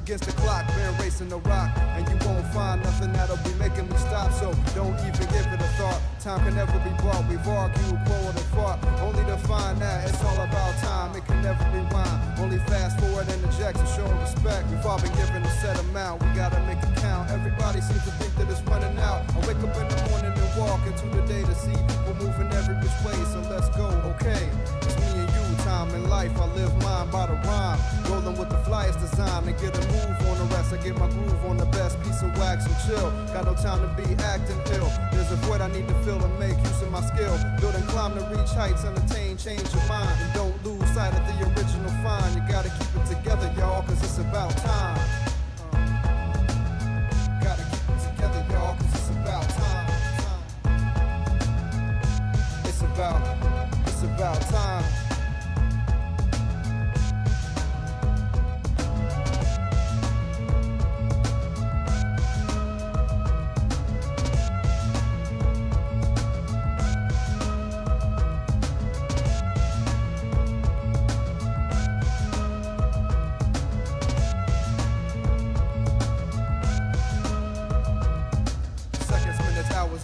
against the clock, been racing the rock, and you won't find nothing that'll be making me stop. So don't even give it a thought. Time can never be bought. We've argued, quarreled, and fought, only to find that it's all about time. It can never rewind. Only fast forward and eject to show respect. We've all been given a set amount. We gotta make it count. Everybody seems to think that it's running out. I wake up in the morning and walk into the day to see people moving every which way. So let's go. Okay, it's me and you. Time in life, I live mine by the rhyme. Rolling with the flyest design and get a move on the rest. I get my groove on the best piece of wax and chill. Got no time to be acting ill. There's a void I need to fill and make use of my skill. Build and climb to reach heights, unattain, change your mind. And don't lose sight of the original find. You gotta keep it together, y'all, cause it's about time. Gotta keep it together, y'all, cause it's about time. It's about time.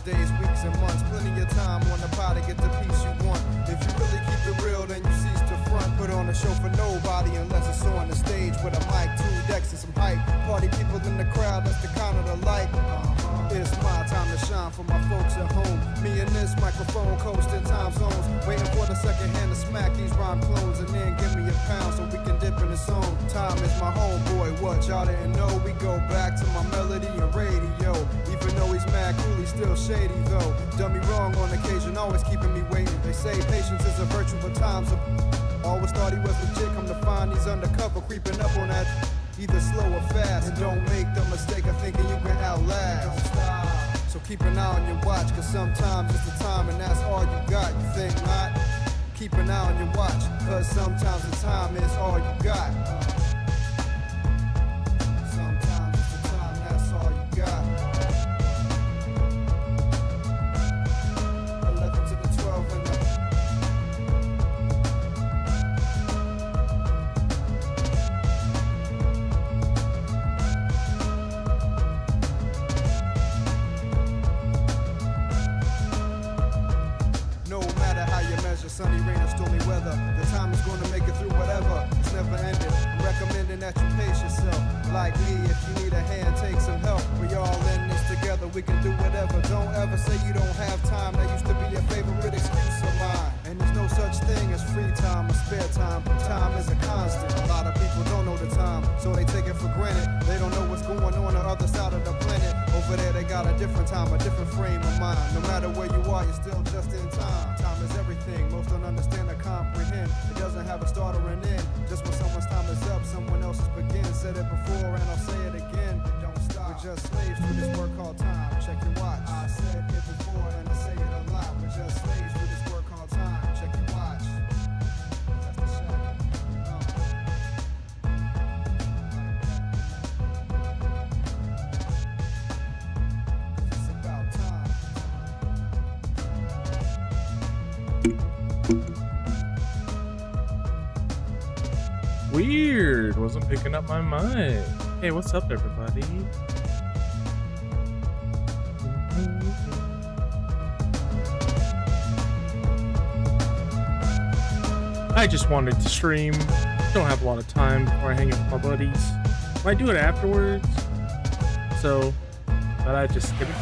Days, weeks, and months, plenty of time on the pot to get the piece you want. If you really keep it real, then you cease to front. Put on a show for nobody unless it's on the stage with a mic, 2 decks, and some hype. Party people in the crowd, that's the kind of the light. It's my time to shine for my folks at home. Me and this microphone coasting time zones, waiting for the second hand to smack these rhyme clones, and then give me a pound so we can dip in the zone. Time is my homeboy, what y'all didn't know? We go back to my melody and radio. Even though he's mad cool, he's still shady though. Done me wrong on occasion, always keeping me waiting. They say patience is a virtue, but time's a... Always thought he was legit, come to find he's undercover, creeping up on that. Either slow or fast, and don't make the mistake of thinking you can outlast. Don't stop. So keep an eye on your watch, cause sometimes it's the time and that's all you got. You think not? Keep an eye on your watch, cause sometimes the time is all you got. Sometimes it's the time, that's all you got. 11 to the 12 and the... Sunny, rain, or stormy weather, the time is going to make it through whatever. It's never ended. I'm recommending that you pace yourself. Like me, if you need a hand, take some help. We all in this together, we can do whatever. Don't ever say you don't have time. That used to be your favorite excuse of mine. And there's no such thing as free time or spare time. Time is a constant. A lot of people don't know the time, so they take it for granted. They don't know what's going on the other side of the planet. Over there, they got a different time, a different frame of mind. No matter where you are, you're still just in time. Time is everything. Most don't understand or comprehend. It doesn't have a start or an end. Just when someone's time is up, someone else's begins. Said it before and I'll say it again. Don't stop. We're just slaves to this work called time. Check your watch. I said it before and I say it a lot. We're just slaves to this work called time. Check your watch. That's the shot. Cause it's about time. Weird, wasn't picking up my mic. Hey, what's up, everybody? I just wanted to stream. Don't have a lot of time before I hang out with my buddies. Might do it afterwards. So, but I just get it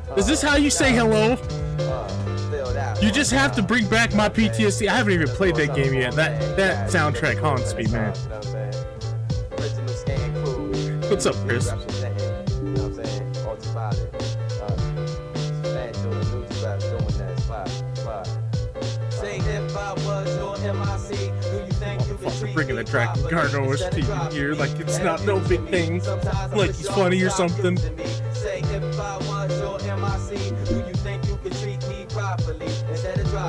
going. Is this how you say hello? You just have to bring back my PTSD. I haven't even played that game yet. That soundtrack haunts me, man. What's up, Chris? For bringing a Dragon Guard OST in here like it's not no big thing, like he's funny or something.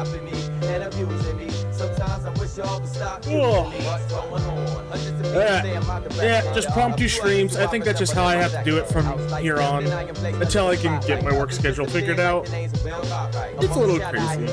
dropping me and abusing me. Sometimes I wish y'all would stop using me. What's going on? Yeah, just prompt do streams. I think that's just how I have to do it from here on until I can get my work schedule figured out. It's a little crazy.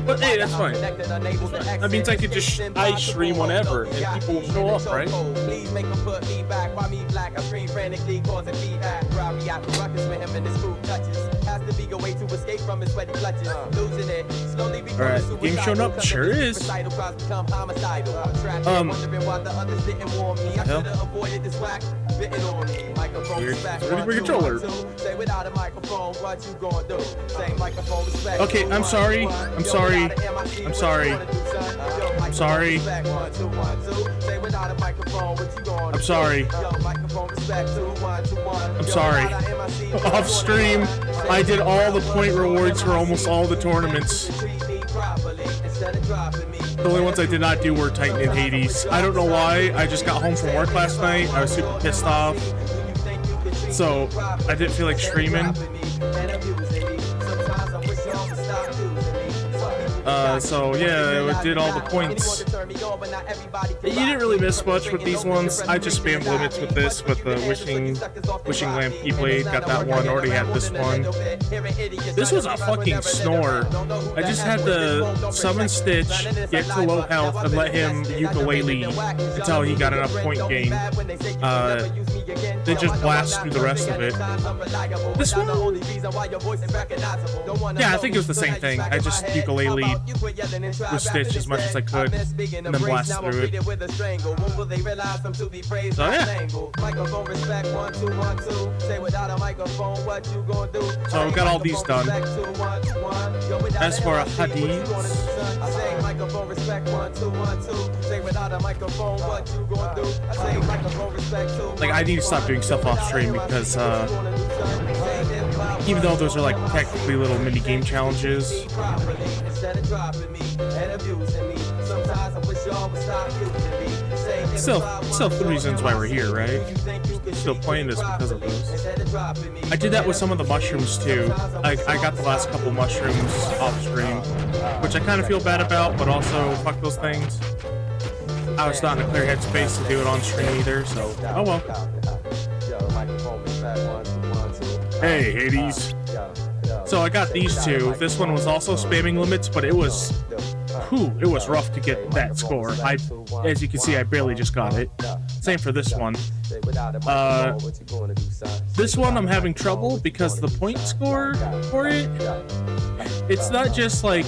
But hey, that's fine. That means I could just stream whenever and people will show up, right? Please make them put me back. Why me black? I scream frantically, causing feedback. Where I react to ruckus with him and his crew touches. Has to be a way to escape from his sweaty clutches. Losing it, slowly becoming suicidal. Game showing up? Sure is. Become homicidal. I'm trapped wondering why the others didn't warn me. I should have avoided this whack. Bitten on me. Microphone respect. Really controller. Say without a microphone, what you gonna do? Say microphone respect. Okay, I'm sorry. I'm sorry. I'm sorry. I'm sorry. I'm sorry. I'm sorry. Off stream, I did all the point rewards for almost all the tournaments. The only ones I did not do were Titan and HADE.s. I don't know why. I just got home from work last night. I was super pissed off. So I didn't feel like streaming. So yeah, I did all the points. You didn't really miss much with these ones. I just spammed limits with this, with the wishing lamp keyblade. Got that one. Already had this one. This was a fucking snore. I just had to summon Stitch, get to low health, and let him ukulele until he got enough point gain. Then just blast through the rest of it. This one? Yeah, I think it was the same thing. I just ukulele with Stitch as much as I could, and then blast through it. So yeah. So we got all these done. As for HaDe.s, like I need to stop doing stuff off stream because even though those are like technically little mini game challenges, still the reasons why we're here, right? Still playing this because of those. I did that with some of the mushrooms too. I got the last couple mushrooms off stream, which I kind of feel bad about, but also fuck those things. I was not in a clear headspace to do it on stream either, so oh well. Hey, HADE.s. So I got these two. This one was also spamming limits, but it was rough to get that score. As you can see, I barely just got it. Same for this one. This one I'm having trouble because the point score for it, it's not just like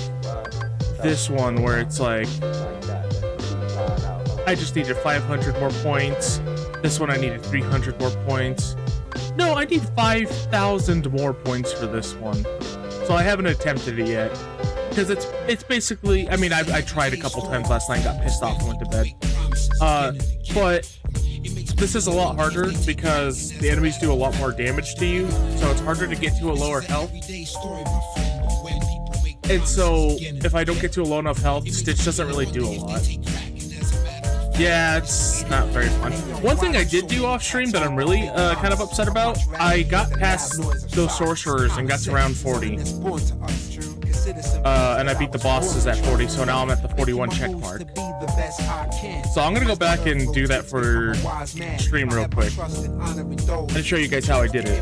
this one where it's like I just needed 500 more points. This one I needed 300 more points. No, I need 5,000 more points for this one. So I haven't attempted it yet. Because it's basically, I mean, I tried a couple times last night, got pissed off and went to bed. But this is a lot harder because the enemies do a lot more damage to you. So it's harder to get to a lower health. And so if I don't get to a low enough health, Stitch doesn't really do a lot. Yeah, it's not very fun. One thing I did do off stream that I'm really kind of upset about, I got past those sorcerers and got to round 40. And I beat the bosses at 40, so now I'm at the 41 check mark. So I'm gonna go back and do that for stream real quick and show you guys how I did it.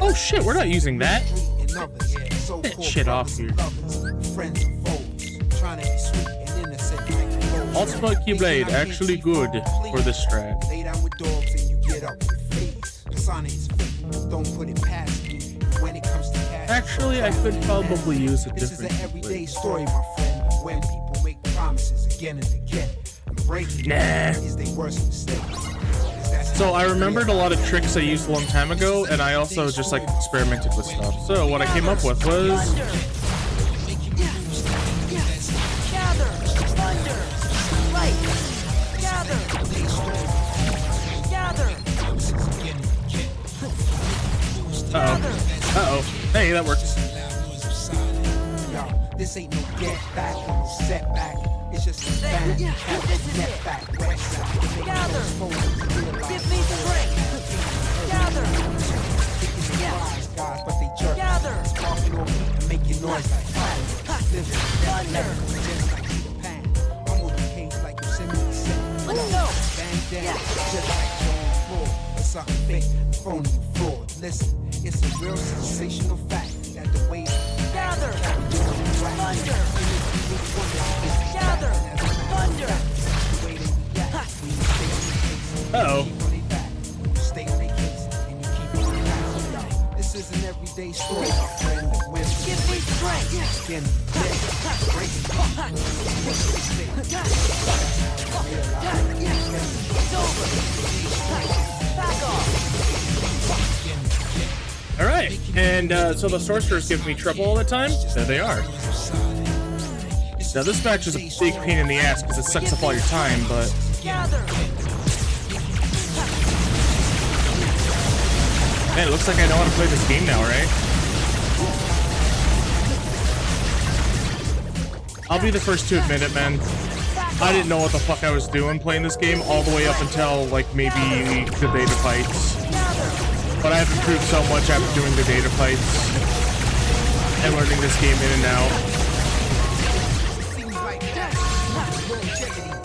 Oh shit, we're not using that. Get that shit off here. Ultimate Keyblade, actually good for this strat. Actually, I could probably use a different Keyblade. Nah. So I remembered a lot of tricks I used a long time ago, and I also just like experimented with stuff. So what I came up with was Uh-oh. Hey, that works. This ain't no get back, setback. It's just a bang. Gather. Give me strength. Gather. Gather. Guys, but they jerk. Gather. Sparking on beat and making noise like fire. Living Thunder. just like Peter Pan. I'm moving cage like Yosemite Sam. Let's go. Bang down, Yeah. just like John Floor. It's something fake, phony, fraud. Listen, it's a real sensational fact that the way Gather. Thunder. Gather. Thunder. Uh-oh. Stay on their case and you keep on it. This is an everyday story, my friend. Give me strength. Skin, dead, It's over. Back off. All right, and so the sorcerers give me trouble all the time. There they are. Now this match is a big pain in the ass because it sucks up all your time, but Gather. man, it looks like I know how to play this game now, right? I'll be the first to admit it, man. I didn't know what the fuck I was doing playing this game all the way up until like maybe the data fights. But I've improved so much after doing the data fights and learning this game in and out.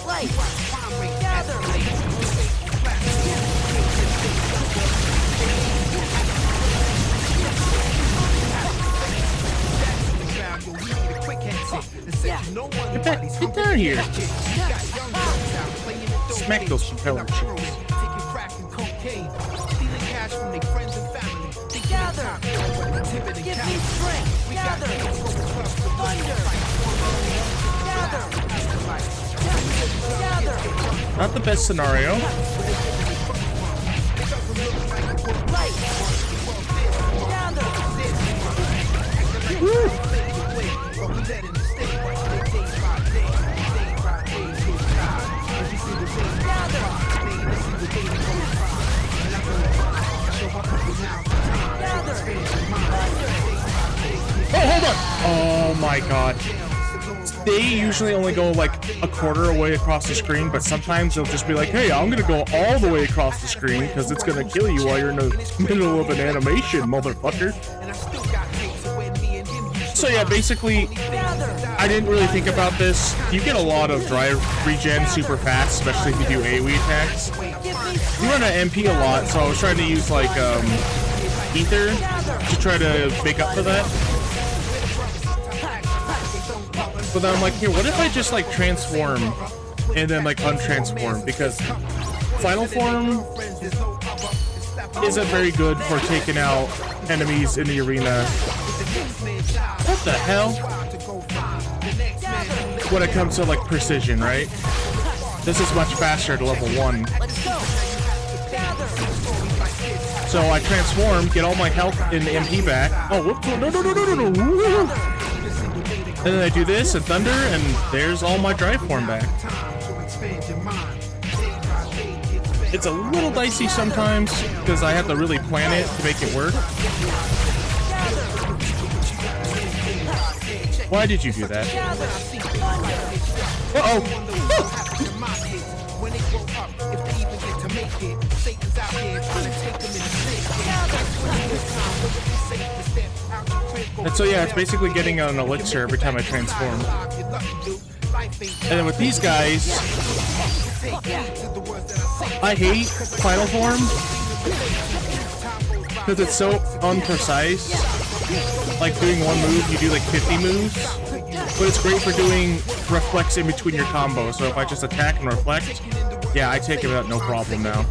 Light. Gather. Get down here. Smack those propeller chips. Gather. Give me strength. Gather. Thunder. Gather. Gather. Not the best scenario. Light. Gather. Woo. Oh, hold on! Oh my god. They usually only go like a quarter away across the screen, but sometimes they'll just be like, hey, I'm gonna go all the way across the screen because it's gonna kill you while you're in the middle of an animation, motherfucker. So yeah, basically, I didn't really think about this. You get a lot of drive regen super fast, especially if you do AoE attacks. You run an MP a lot, so I was trying to use like Ether to try to make up for that. But then I'm like, here, what if I just like transform and then like untransform? Because final form isn't very good for taking out enemies in the arena. What the hell? When it comes to like precision, right? This is much faster at level 1. Let's go. Gather. So I transform, get all my health in the MP back. Oh, whoops! No! Woo! And then I do this and thunder, and there's all my drive form back. It's a little dicey sometimes because I have to really plan it to make it work. Why did you do that? Uh-oh! And so yeah, it's basically getting an elixir every time I transform. And then with these guys, I hate final form because it's so unprecise. Like doing one move, you do like 50 moves. But it's great for doing reflex in between your combos. So if I just attack and reflect, yeah, I take it out no problem now.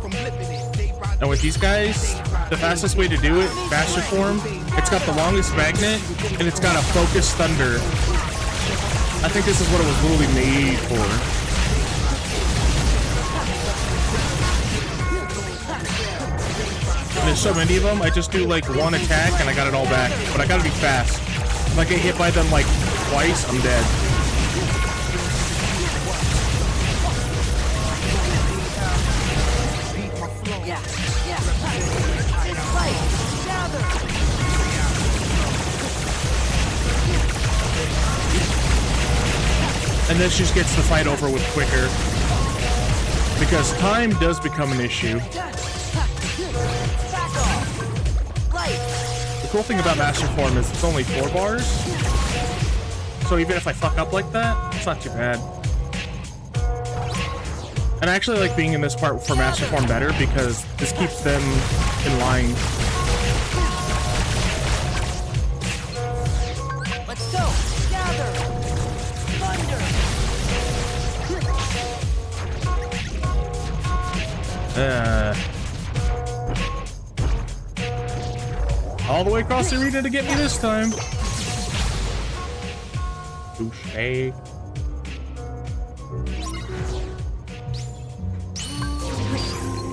And with these guys, the fastest way to do it, faster form, it's got the longest magnet, and it's got a focused thunder. I think this is what it was literally made for. And there's so many of them, I just do like one attack and I got it all back. But I gotta be fast. If I get hit by them like twice, I'm dead. And this just gets the fight over with quicker. Because time does become an issue. Back off. cool thing about Master Form is it's only 4 bars. So even if I fuck up like that, it's not too bad. And I actually like being in this part for Master Form better because this keeps them in line. Let's go. Gather. Thunder. All the way across the arena to get me this time. Touché.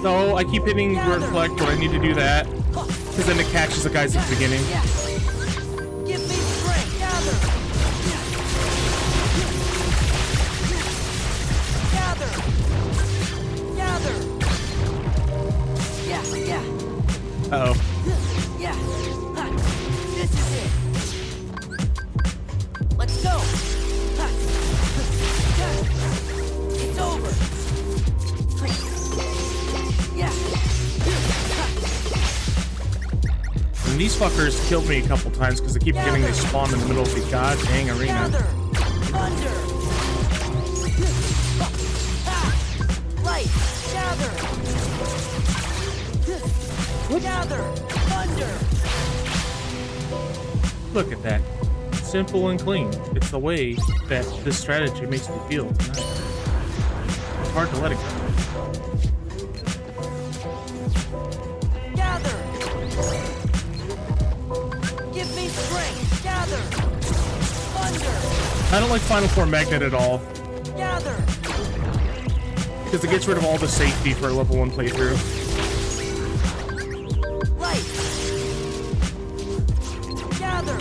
No, I keep hitting reflect when I need to do that. Because then it catches the guys at the beginning. Give me strength. Gather. Gather. Gather. Yeah. Uh-oh. Yeah. This is it. Let's go. It's over. Yeah. And these fuckers killed me a couple times because I keep getting they spawn in the middle of the god dang arena. Gather. Thunder. Light. Gather. Gather. Thunder. Look at that. Simple and clean. It's the way that this strategy makes me feel tonight. It's hard to let it go. Gather. Give me strength. Gather. Thunder. I don't like Final Form Magnet at all Gather. because it gets rid of all the safety for a level 1 playthrough. Light. Gather.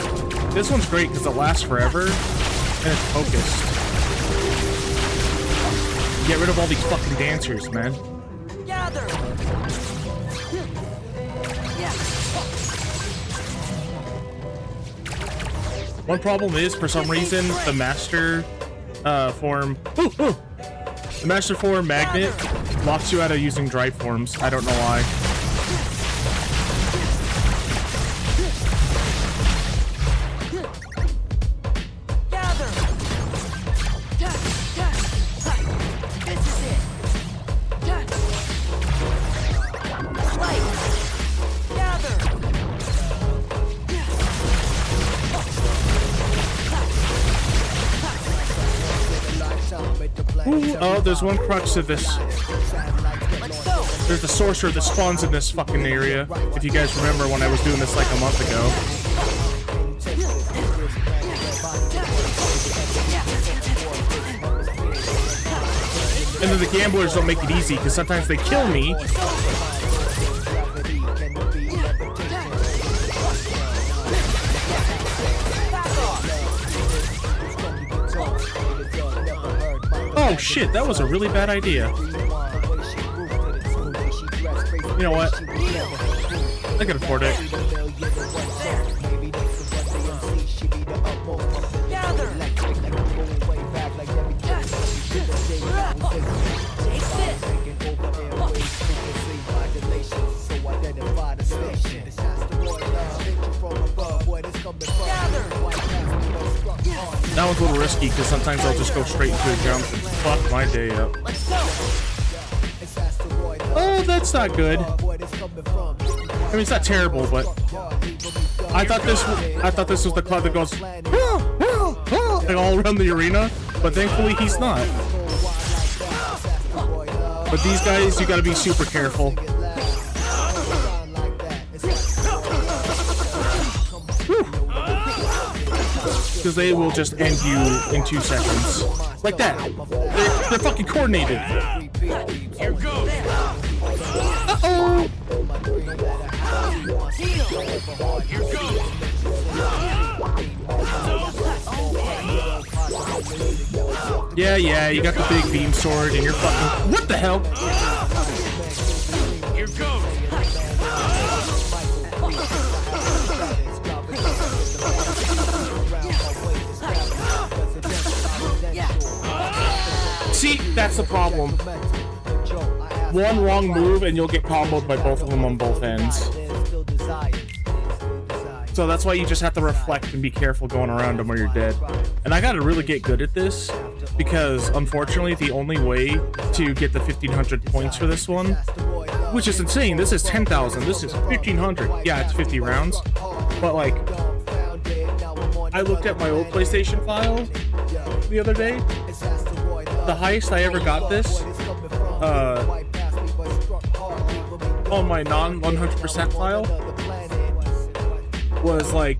This one's great because it lasts forever and it's focused. Get rid of all these fucking dancers, man. Gather. Yeah. One problem is, for some reason, the Master Form... The Master Form Magnet locks you out of using drive forms. I don't know why. Gather. This is it. Light. Gather. Ooh, oh, there's one crux to this. Let's go. There's the sorcerer that spawns in this fucking area. If you guys remember when I was doing this like a month ago. And then the gamblers don't make it easy because sometimes they kill me. Oh shit, that was a really bad idea. You know what? I can afford it. Gather. Take this. Gather. That one's a little risky because sometimes I'll just go straight into a jump and fuck my day up. Let's go. Oh, that's not good. I mean, it's not terrible, but I thought this was the cloud that goes like all around the arena, but thankfully he's not. But these guys, you gotta be super careful. Because they will just end you in 2 seconds. Like that. They're fucking coordinated. Here goes. Uh-oh. Here goes. Yeah, you got the big beam sword and you're fucking... What the hell? Here goes. See, that's the problem. One wrong move and you'll get comboed by both of them on both ends. So that's why you just have to reflect and be careful going around them or you're dead. And I gotta really get good at this because unfortunately the only way to get the 1500 points for this one, which is insane, this is 10,000, this is 1500. Yeah, it's 50 rounds. But like, I looked at my old PlayStation file the other day. The highest I ever got this, on my non-100% file, was like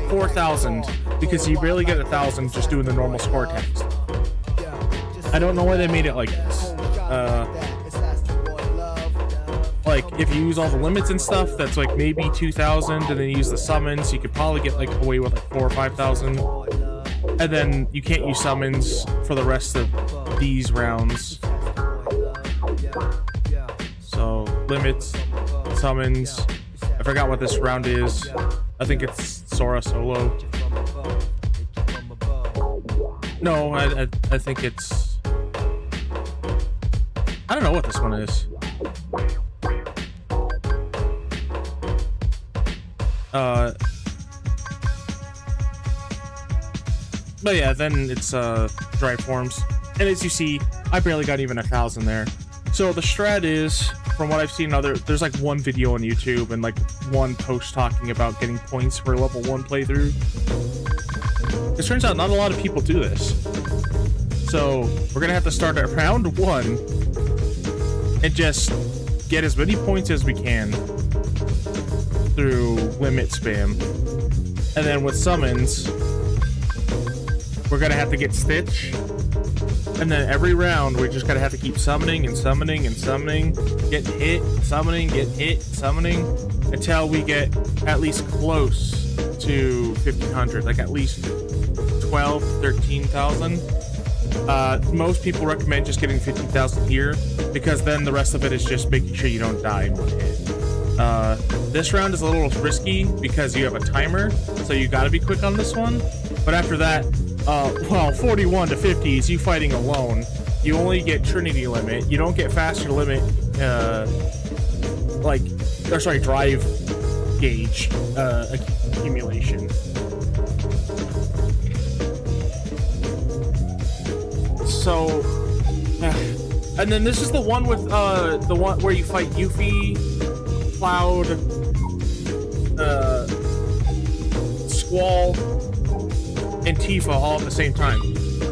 4,000 because you barely get 1,000 just doing the normal score text. I don't know why they made it like this. Like if you use all the limits and stuff, that's like maybe 2,000, and then you use the summons, you could probably get like away with like 4,000 or 5,000. And then you can't use summons for the rest of these rounds. So limits, summons. I forgot what this round is. I think it's Sora solo. No, I think it's... I don't know what this one is. But yeah, then it's dry forms. And as you see, I barely got even 1,000 there. So the strat is, from what I've seen there's like one video on YouTube and like one post talking about getting points for level 1 playthrough. It turns out not a lot of people do this. So we're gonna have to start at round 1 and just get as many points as we can through limit spam. And then with summons, we're gonna have to get Stitch. And then every round, we're just gonna have to keep summoning and summoning and summoning, get hit, summoning, get hit, summoning, until we get at least close to 1,500, like at least 12, 13,000. Most people recommend just getting 50,000 here, because then the rest of it is just making sure you don't die in one hit. This round is a little risky because you have a timer, so you gotta be quick on this one. But after that, well, 41 to 50 is you fighting alone. You only get Trinity limit. You don't get faster limit, drive gauge accumulation. So, and then this is the one with the one where you fight Yuffie, Cloud, Squall, and Tifa all at the same time.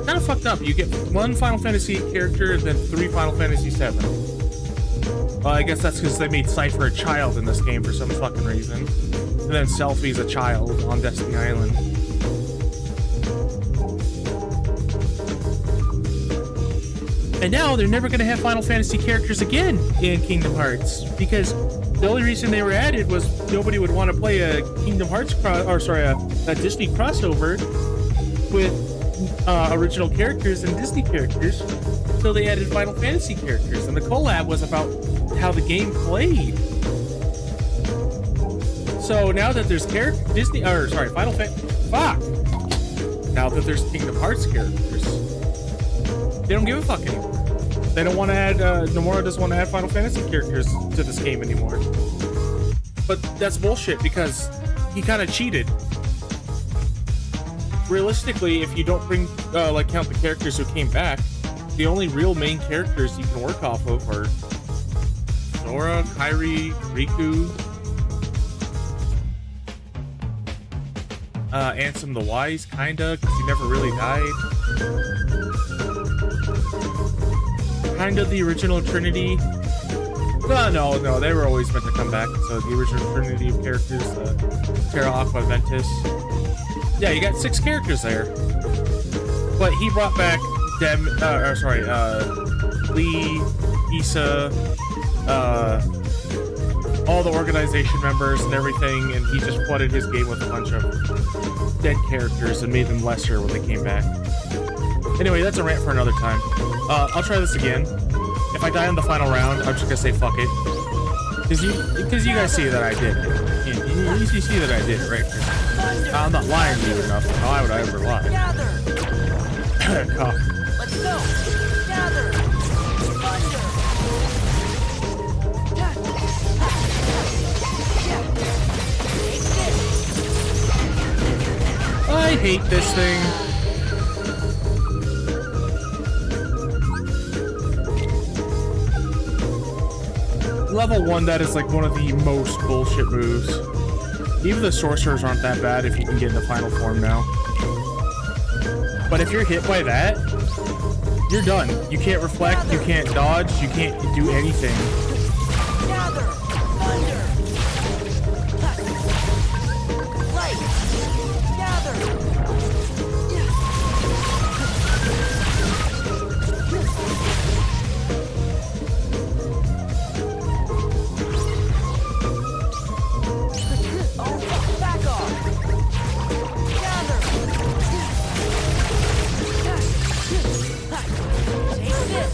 Kind of fucked up. You get one Final Fantasy character, then 3 Final Fantasy VII. Well, I guess that's because they made Cypher a child in this game for some fucking reason. And then Selphie's a child on Destiny Island. And now they're never going to have Final Fantasy characters again in Kingdom Hearts, because the only reason they were added was nobody would want to play a Kingdom Hearts a Disney crossover with original characters and Disney characters, so they added Final Fantasy characters, and the collab was about how the game played. So now that there's Final Fantasy, now that there's Kingdom Hearts characters, they don't give a fuck anymore. They don't want to add, Nomura doesn't want to add Final Fantasy characters to this game anymore. But that's bullshit, because he kind of cheated. Realistically, if you don't bring, count the characters who came back, the only real main characters you can work off of are Sora, Kairi, Riku, Ansem the Wise, kinda, because he never really died. Kinda the original Trinity. No, they were always meant to come back. So the original Trinity of characters, Terra, Aqua, Ventus. Yeah, you got 6 characters there. But he brought back Lee, Issa, all the organization members and everything, and he just flooded his game with a bunch of dead characters and made them lesser when they came back. Anyway, that's a rant for another time. I'll try this again. If I die in the final round, I'm just gonna say fuck it. Because you guys see that I did it. You see that I did it right here. I'm not lying to you enough. Why would I ever lie? Cough. Let's go. Gather. Thunder. Take this. hate this thing. Level 1, that is like one of the most bullshit moves. Even the sorcerers aren't that bad if you can get into final form now. But if you're hit by that, you're done. You can't reflect, you can't dodge, you can't do anything. Gather. Thunder. Light. Gather. Oh, back off. Gather. Take this.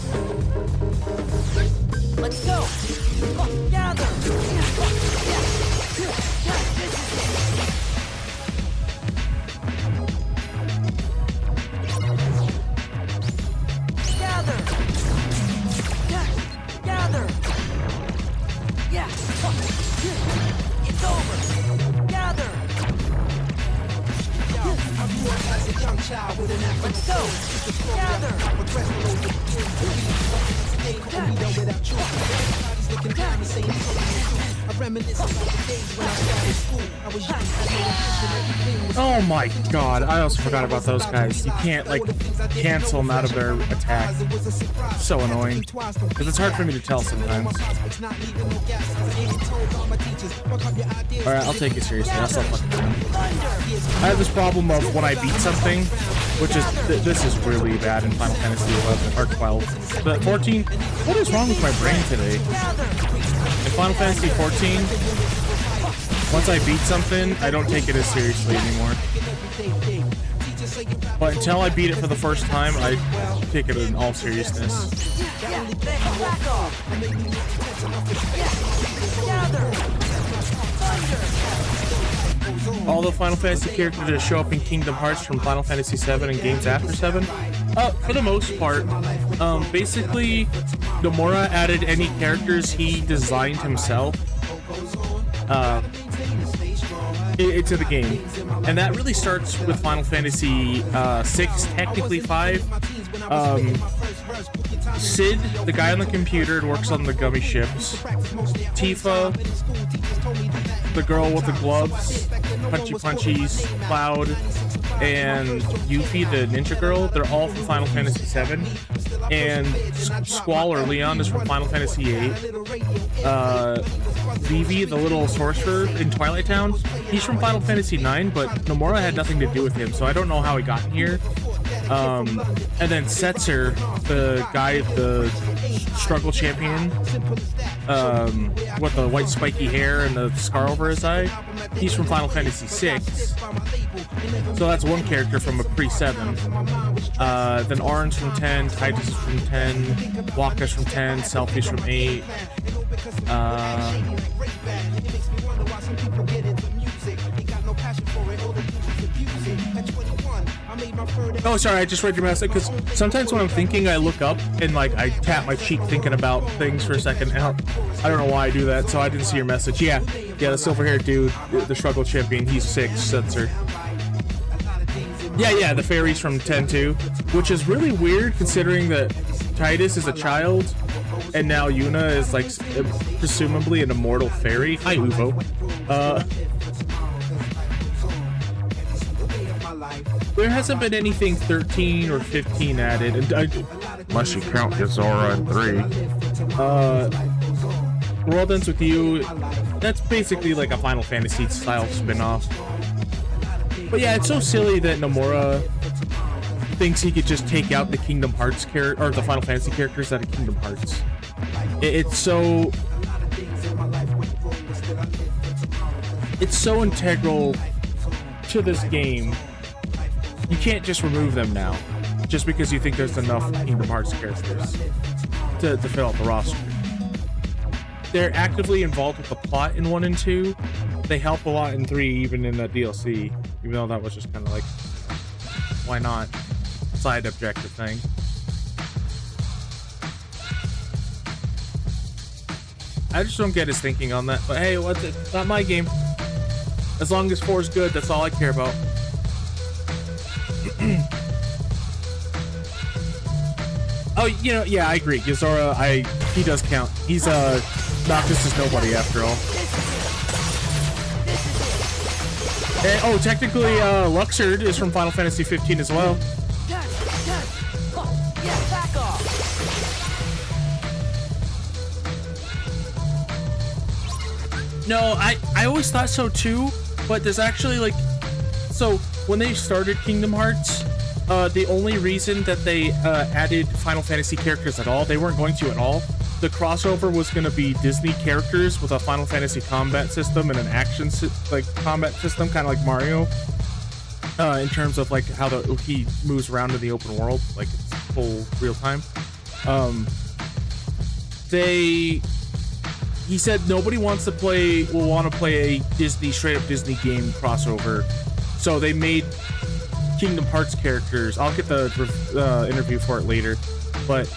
Let's go. Gather. Gather. Gather. Yeah. It's over. Gather. Let's go. Gather. Oh my god, I also forgot about those guys. You can't, like, cancel them out of their attack. So annoying. Because it's hard for me to tell sometimes. Alright, I'll take it seriously. I'll stop fucking around. I have this problem of when I beat something, which is, this is really bad in Final Fantasy 11 or 12. But 14, what is wrong with my brain today? In Final Fantasy 14, once I beat something, I don't take it as seriously anymore. But until I beat it for the first time, I take it in all seriousness. Back off. Gather. All the Final Fantasy characters that show up in Kingdom Hearts from Final Fantasy 7 and games after 7, for the most part, basically, Nomura added any characters he designed himself into the game, and that really starts with Final Fantasy 6, technically 5. Sid, the guy on the computer that works on the gummy ships, Tifa, the girl with the gloves, Punchy Punchies, Cloud, and Yuffie, the ninja girl, they're all from Final Fantasy 7. And Squall, or Leon, is from Final Fantasy 8. Vivi, the little sorcerer in Twilight Town, he's from Final Fantasy 9, but Nomura had nothing to do with him, so I don't know how he got here. And then Setzer, the guy, the struggle champion, with the white spiky hair and the scar over his eye, he's from Final Fantasy 6. So that's one character from a pre-7. Then Orange from 10, Titus is from 10, Waka's from 10, Selfie's from 8. Oh, sorry, I just read your message, because sometimes when I'm thinking, I look up and, like, I tap my cheek thinking about things for a second. I don't know why I do that, so I didn't see your message. Yeah, the silver-haired dude, the struggle champion, he's 6, Setzer. Yeah, the fairy's from 10 too, which is really weird considering that Titus is a child, and now Yuna is, like, presumably an immortal fairy. Hi, Uvo. There hasn't been anything 13 or 15 added, unless you count Yuzora and 3. World Ends With You, that's basically like a Final Fantasy style spin-off. But yeah, it's so silly that Nomura thinks he could just take out the Kingdom Hearts character, or the Final Fantasy characters out of Kingdom Hearts. It's so integral to this game. You can't just remove them now, just because you think there's enough Kingdom Hearts characters to fill out the roster. They're actively involved with the plot in 1 and 2. They help a lot in 3, even in the DLC, even though that was just kind of like, why not? Side objective thing. I just don't get his thinking on that, but hey, what's it? Not my game. As long as 4 is good, that's all I care about. Oh, you know, yeah, I agree. Yozora, he does count. He's Noctis' nobody after all. And, oh, technically, Luxord is from Final Fantasy 15 as well. Yeah, back off. No, I always thought so too, but there's actually like, so when they started Kingdom Hearts, the only reason that they added Final Fantasy characters at all, they weren't going to at all. The crossover was going to be Disney characters with a Final Fantasy combat system and an action combat system, kind of like Mario, in terms of like how he moves around in the open world, like it's full real time. He said nobody will want to play a straight up Disney game crossover, so they made Kingdom Hearts characters. I'll get the interview for it later, but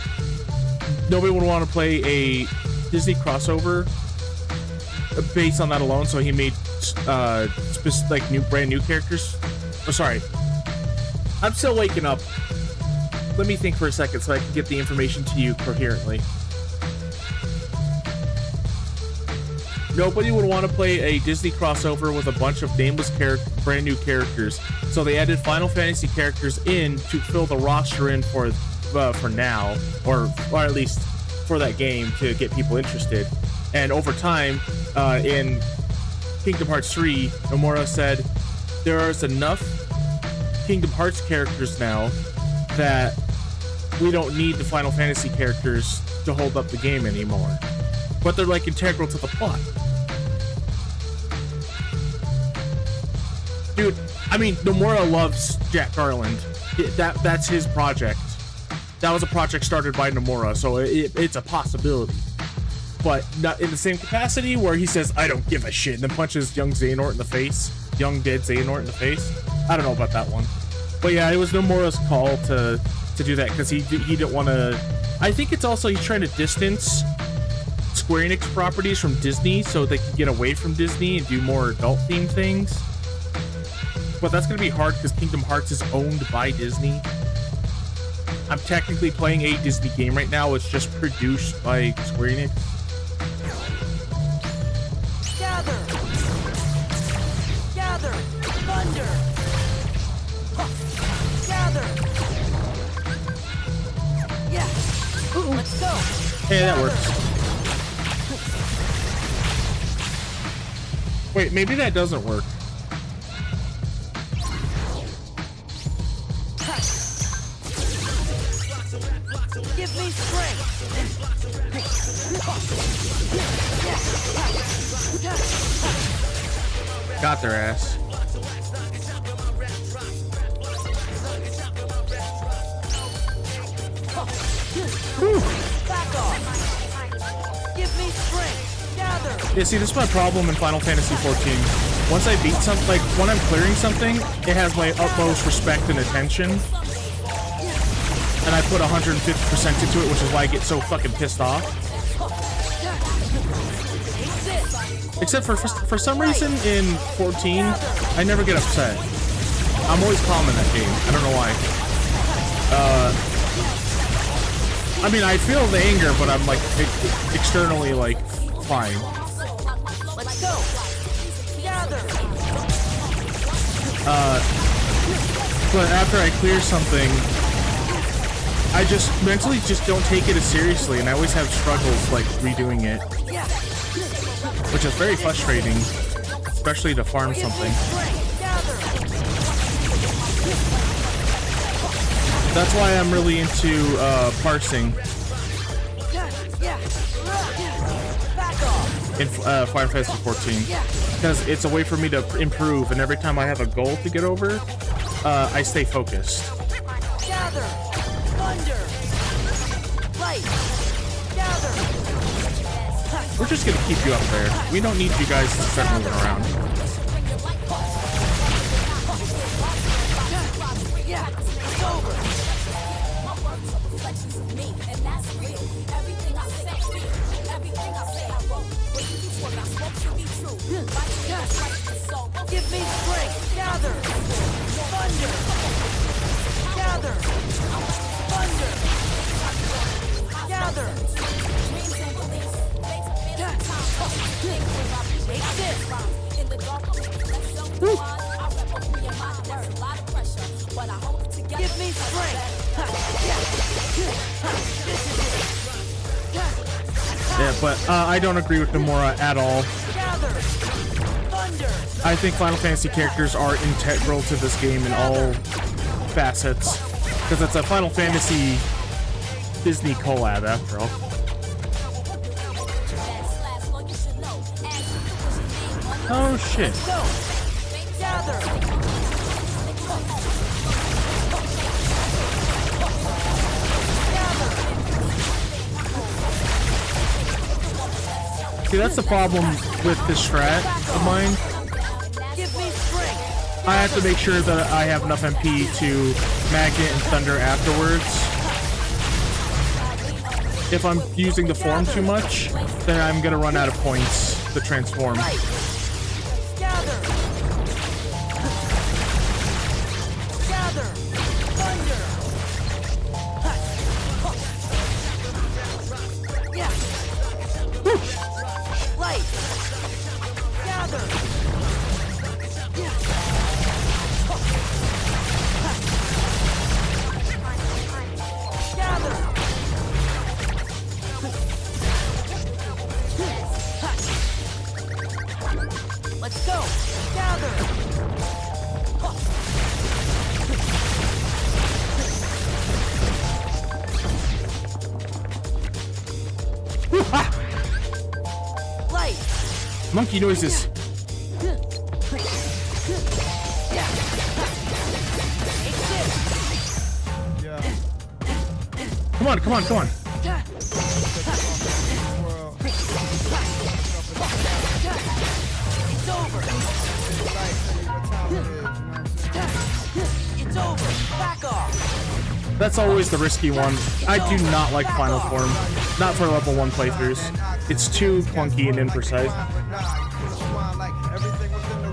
nobody would want to play a Disney crossover based on that alone. So he made brand new characters. Oh, sorry, I'm still waking up. Let me think for a second so I can get the information to you coherently. Nobody would want to play a Disney crossover with a bunch of nameless brand new characters, so they added Final Fantasy characters in to fill the roster in for now, or at least for that game to get people interested. And over time, in Kingdom Hearts 3, Nomura said there is enough Kingdom Hearts characters now that we don't need the Final Fantasy characters to hold up the game anymore. But they're like integral to the plot. Dude, I mean, Nomura loves Jack Garland. That's his project. That was a project started by Nomura, so it's a possibility. But not in the same capacity where he says, I don't give a shit, and then punches young Xehanort in the face. Young dead Xehanort in the face. I don't know about that one. But yeah, it was Nomura's call to do that, because he didn't want to... I think it's also he's trying to distance Square Enix properties from Disney so they can get away from Disney and do more adult-themed things. But that's going to be hard because Kingdom Hearts is owned by Disney. I'm technically playing a Disney game right now. It's just produced by Square Enix. Gather! Gather! Thunder! Gather! Yeah! Let's go! Hey, that works. Wait, maybe that doesn't work. Give me strength! Got their ass. Back off! Give me strength! Gather! Yeah, see, this is my problem in Final Fantasy 14. Once I beat something, like, when I'm clearing something, it has my utmost respect and attention. And I put 150% into it, which is why I get so fucking pissed off. Except for some reason in 14, I never get upset. I'm always calm in that game. I don't know why. I mean, I feel the anger, but I'm like externally like fine. Let's go! Gather! But after I clear something, I just mentally just don't take it as seriously, and I always have struggles like redoing it, which is very frustrating, especially to farm something. That's why I'm really into parsing in Final Fantasy 14, because it's a way for me to improve, and every time I have a goal to get over, I stay focused. Gather! Thunder! Light! Gather! We're just gonna keep you up there. We don't need you guys to start moving around. Yeah, it's over! Give me strength! Gather! Thunder! Gather. Thunder. Gather. Take this. Give me strength. Yeah, but I don't agree with Nomura at all. Gather. Thunder. I think Final Fantasy characters are integral to this game in all facets. Because it's a Final Fantasy Disney collab, after all. Oh, shit. Go. Gather. See, that's the problem with this strat of mine. Give me strength. I have to make sure that I have enough MP to Magnet and Thunder afterwards. If I'm using the form too much, then I'm gonna run out of points to transform. Gather. Gather. Thunder. Yeah. Light. Gather. Gather. Let's go. Gather. Light. Monkey noises. Yeah. Come on, come on, come on. World. It's over. Like, what time it is, you know what I'm saying? It's over. Back off. That's always the risky one. I do not like Final Form. Not for level 1 playthroughs. It's too clunky and imprecise.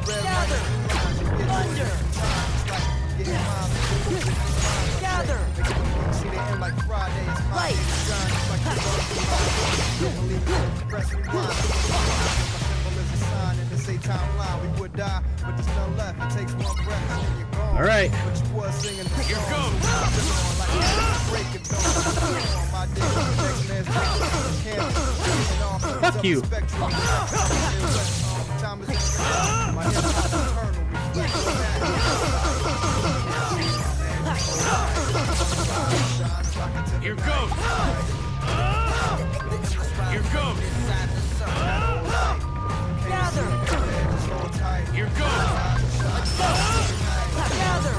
Gather. Thunder. Gather. Light. All right. Fuck you. Here goes. Here goes. Gather. Here goes. Gather.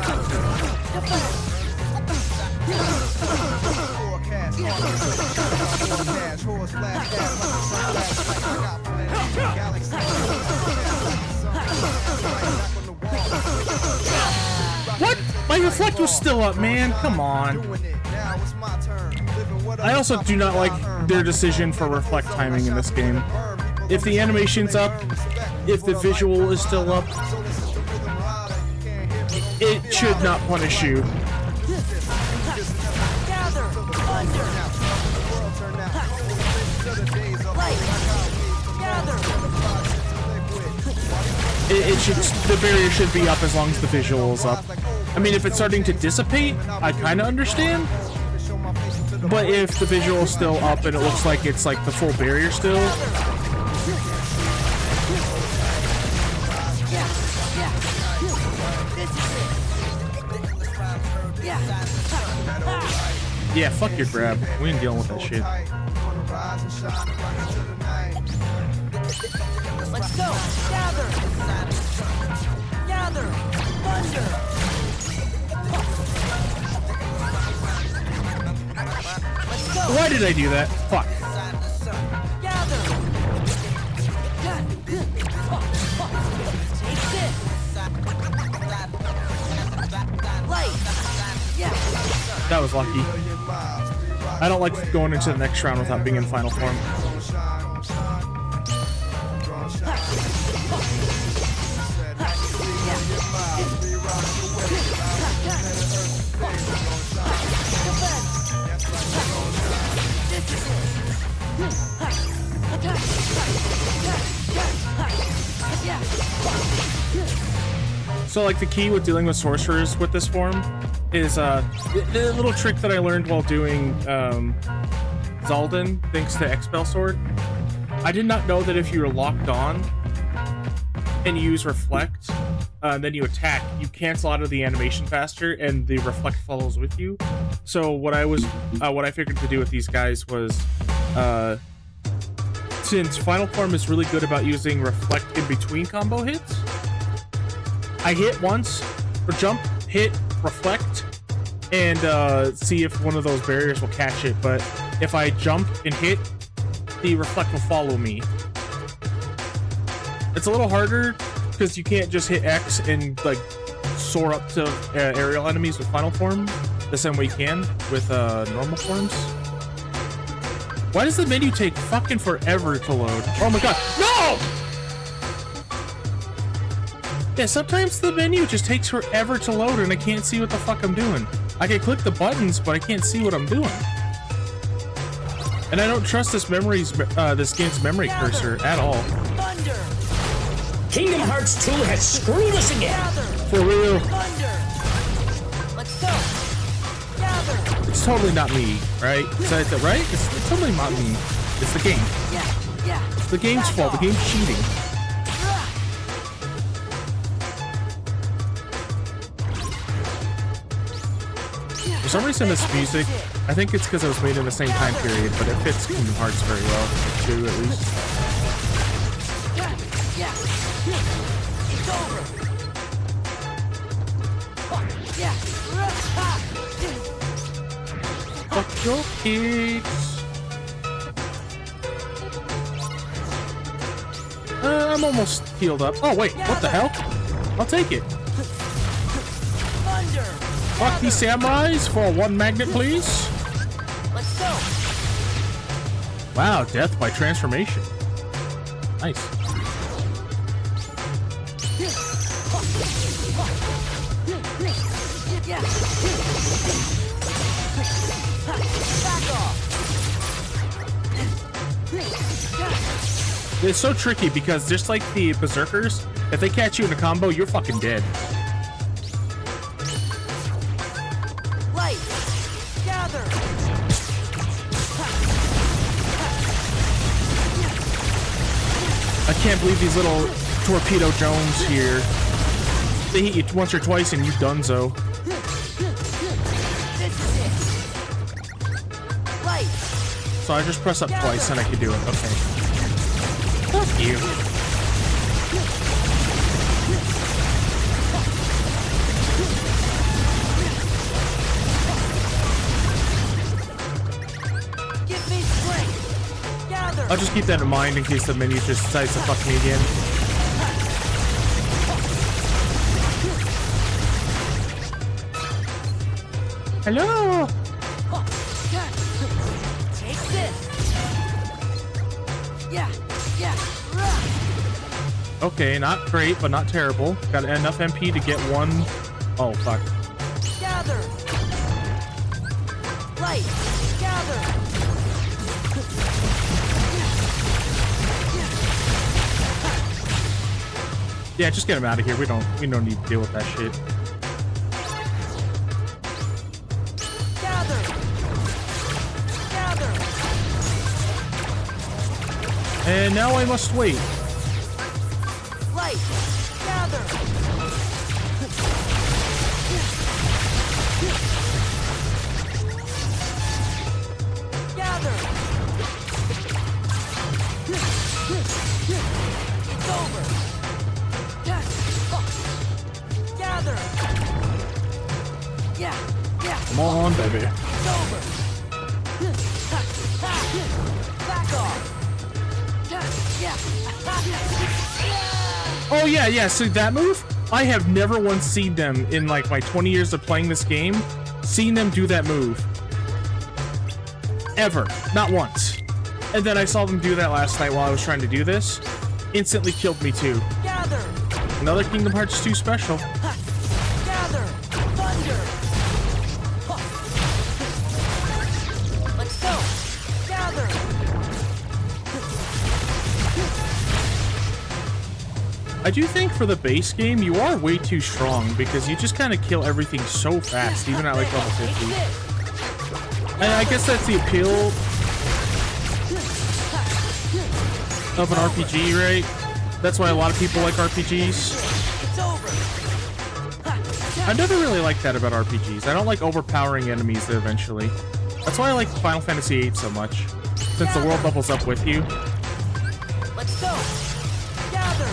What? My reflect was still up, man. Come on. I also do not like their decision for reflect timing in this game. If the animation's up, if the visual is still up, it should not punish you. Gather. Thunder. Light. Gather. It should, the barrier should be up as long as the visual is up. I mean, if it's starting to dissipate, I kind of understand. But if the visual is still up and it looks like it's like the full barrier still, yeah, fuck your grab. We ain't dealing with that shit. Let's go. Gather. Gather. Thunder. Let's go. Why did I do that? Fuck. Gather. Take this. Light. Yeah. That was lucky. I don't like going into the next round without being in final form. So like the key with dealing with sorcerers with this form is the little trick that I learned while doing Zaldin, thanks to Expel Sword. I did not know that if you're locked on and you use Reflect, then you attack, you cancel out of the animation faster, and the Reflect follows with you. So what I figured to do with these guys was, since Final Form is really good about using Reflect in between combo hits, I hit once, or jump, hit, reflect, and see if one of those barriers will catch it. But if I jump and hit, the reflect will follow me. It's a little harder because you can't just hit X and like soar up to aerial enemies with Final Form the same way you can with normal forms. Why does the menu take fucking forever to load? Oh my god, no! Yeah, sometimes the menu just takes forever to load and I can't see what the fuck I'm doing. I can click the buttons, but I can't see what I'm doing. And I don't trust this game's memory cursor at all. Thunder. Kingdom Hearts 2 has screwed us again. Gather. For real. Thunder. Let's go. Gather. It's totally not me, right? Right? It's totally not me. It's the game. Yeah. It's the game's fault. The game's cheating. For some reason, this music, I think it's because it was made in the same time period, but it fits Kingdom Hearts very well, too, at least. Yeah. It's over. Yeah. Fuck your kids. I'm almost healed up. Oh, wait, what the hell? I'll take it. Thunder. Fuck these samurais for one magnet, please. Let's go. Wow, death by transformation. Nice. Yeah. Back off. It's so tricky because just like the berserkers, if they catch you in a combo, you're fucking dead. Light. Gather. I can't believe these little torpedo Jones here. They hit you once or twice and you donezo. This is it. Light. So I just press up twice and I can do it. Okay. Fuck you. Give me strength. Gather. I'll just keep that in mind in case the menu just decides to fuck me again. Hello? Take this. Yeah. Okay, not great, but not terrible. Got enough MP to get one. Oh, fuck. Gather. Light. Gather. Yeah, just get him out of here. We don't need to deal with that shit. Gather. And now I must wait. Light. Gather. Gather. It's over. Gather. Yeah. Come on, baby. It's over. Back off. Yeah. Oh yeah. See that move? I have never once seen them in like my 20 years of playing this game, seen them do that move. Ever. Not once. And then I saw them do that last night while I was trying to do this. Instantly killed me too. Gather. Another Kingdom Hearts 2 special. Gather. Thunder. Let's go. Gather. I do think for the base game, you are way too strong because you just kind of kill everything so fast, even at like level 50. And I guess that's the appeal of an RPG, right? That's why a lot of people like RPGs. I never really liked that about RPGs. I don't like overpowering enemies eventually. That's why I like Final Fantasy VIII so much, since the world levels up with you. Let's go. Gather.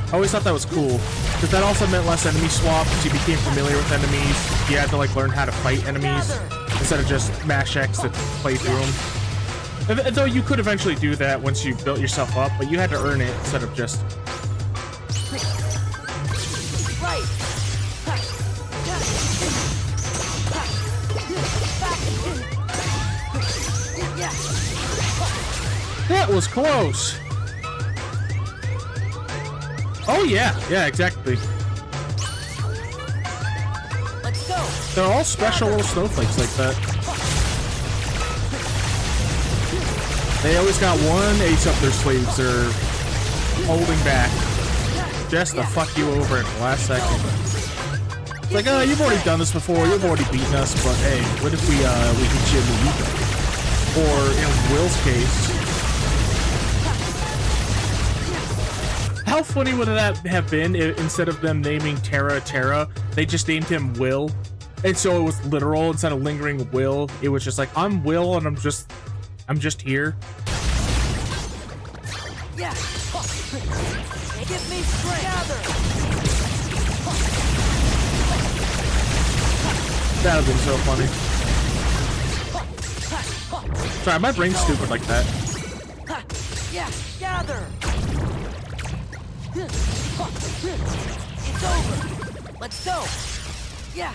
I always thought that was cool, because that also meant less enemy swaps. You became familiar with enemies. You had to like learn how to fight enemies instead of just mash X to play through them. Though you could eventually do that once you built yourself up, but you had to earn it instead of just... Right. That was close! Oh yeah, yeah, exactly. Let's go. They're all special little snowflakes like that. They always got one ace up their sleeves they're holding back just to fuck you over at the last second. It's like, oh, you've already done this before, you've already beaten us, but hey, what if we beat you in the weekend? Or in Will's case, how funny would that have been if instead of them naming Terra, they just named him Will? And so it was literal instead of lingering Will. It was just like, I'm Will and I'm just here. Yeah. Give me strength. Gather. That would have been so funny. Sorry, my brain's stupid like that. Yeah. Gather. It's over. Let's go. Yeah.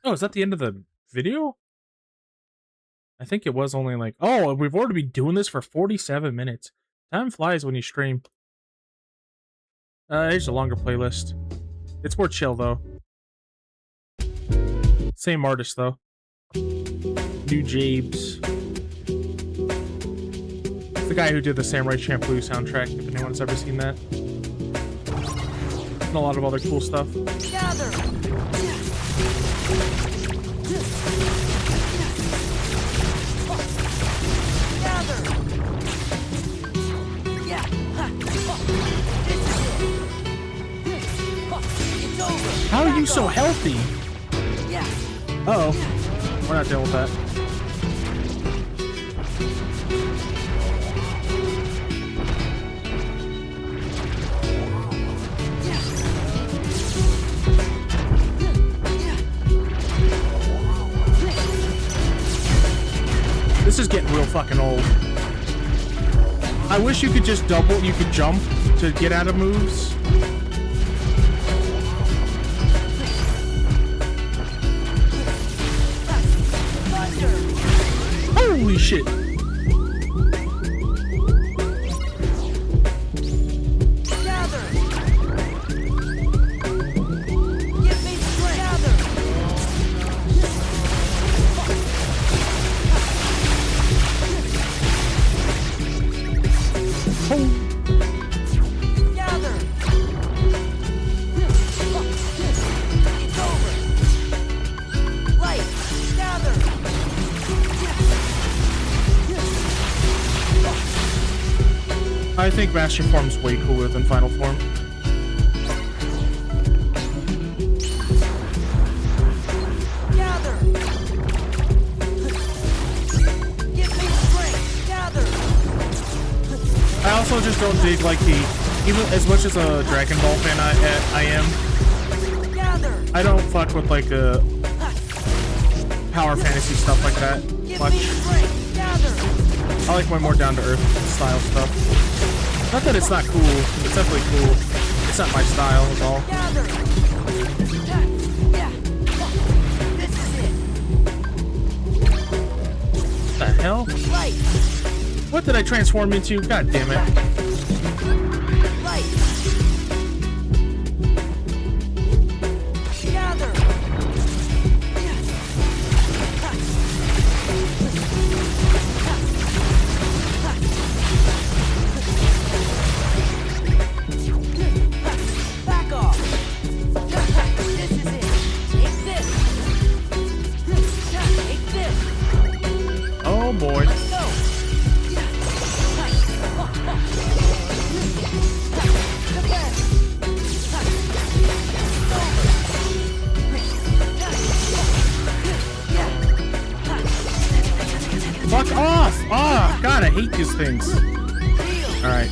Oh, is that the end of the video? I think it was only like... Oh, we've already been doing this for 47 minutes. Time flies when you stream. Here's a longer playlist. It's more chill, though. Same artist, though. New Jabes. It's the guy who did the Samurai Champloo soundtrack, if anyone's ever seen that. And a lot of other cool stuff. Gather. How are you so healthy? Uh-oh. We're not dealing with that. This is getting real fucking old. I wish you could just you could jump to get out of moves. Holy shit! Gather. Give me strength. Gather. Oh. Gather. It's over. Light. Gather. I think Master Form's way cooler than Final Form. Gather. Give me strength. Gather. I also just don't dig like even as much as a Dragon Ball fan I am, Gather. I don't fuck with like power fantasy stuff like that Give much. me strength. Gather. I like my more down to earth style stuff. Not that it's not cool, it's definitely cool. It's not my style at all. Gather. Yeah. This is What the hell? it. Light. What did I transform into? God damn it. Light. Gather. hate these things. All right.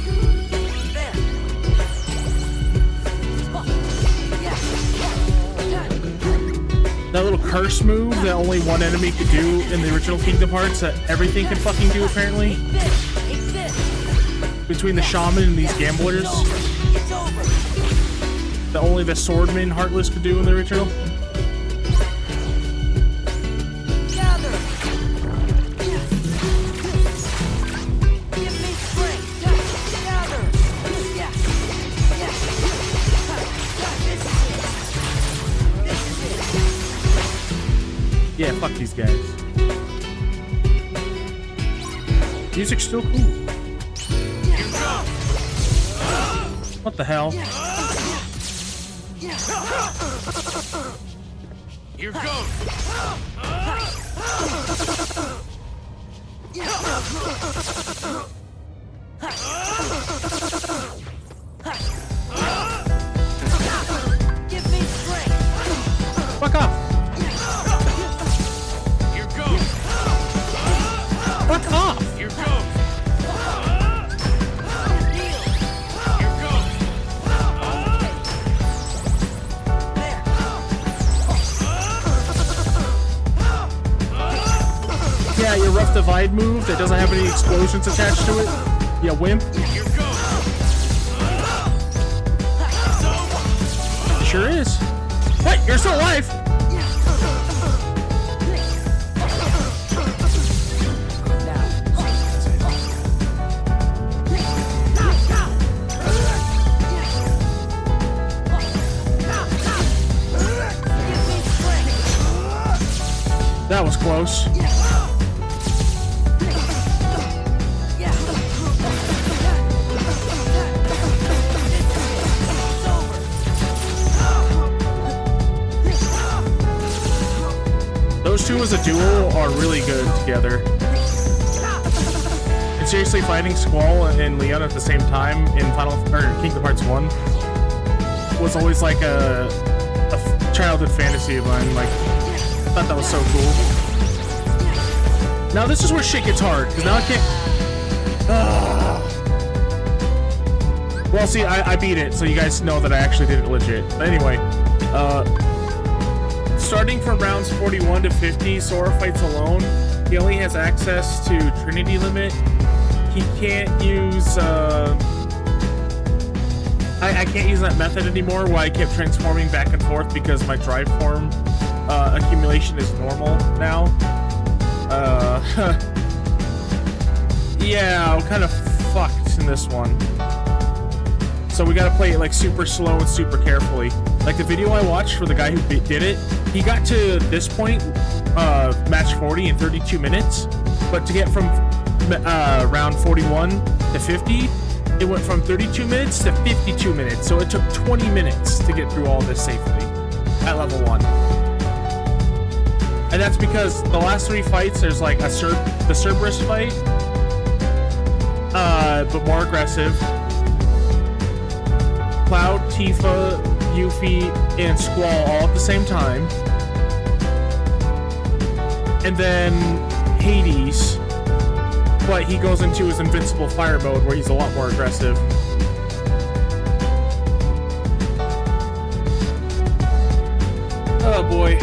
That little curse move that only one enemy could do in the original Kingdom Hearts that everything can fucking do apparently. Between the shaman and these gamblers. That only the swordman Heartless could do in the original. Yeah, fuck these guys. Music's still cool. What the hell? Here goes. Give me strength. Fuck off! Here goes. Fuck off! Here goes. Here goes. Yeah, your rough divide move that doesn't have any explosions attached to it. Yeah, wimp. Here goes. It sure is. What? You're still alive? That was close. Those two as a duo are really good together. And seriously, fighting Squall and Leon at the same time in Kingdom Hearts 1 was always like a childhood fantasy of mine. Like, I thought that was so cool. Now this is where shit gets hard, because now I can't... Well, see, I beat it, so you guys know that I actually did it legit. But anyway, starting from rounds 41 to 50, Sora fights alone. He only has access to Trinity Limit. He can't use... I can't use that method anymore where I kept transforming back and forth because my drive form accumulation is normal now. Yeah, I'm kind of fucked in this one. So we gotta play it like super slow and super carefully. Like the video I watched for the guy who did it, he got to this point, match 40 in 32 minutes, but to get from round 41 to 50, it went from 32 minutes to 52 minutes, so it took 20 minutes to get through all this safely at level 1. And that's because the last 3 fights, there's like the Cerberus fight, but more aggressive. Cloud, Tifa, Yuffie, and Squall all at the same time. And then HADES, but he goes into his invincible fire mode where he's a lot more aggressive. Oh boy.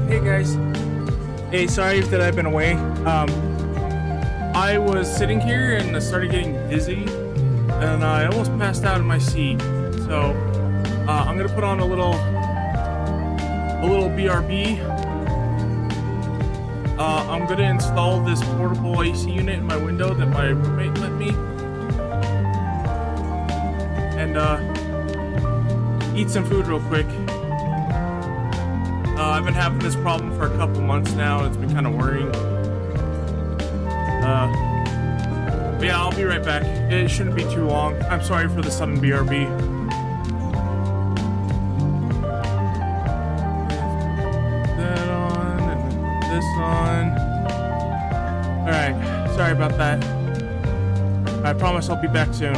Hey guys. Hey, sorry that I've been away. I was sitting here and I started getting dizzy, and I almost passed out in my seat. So I'm gonna put on a little BRB. I'm gonna install this portable AC unit in my window that my roommate lent me, and eat some food real quick. I've been having this problem for a couple months now. It's been kind of worrying. But yeah, I'll be right back. It shouldn't be too long. I'm sorry for the sudden BRB. That on, and then put this on. Alright, sorry about that. I promise I'll be back soon.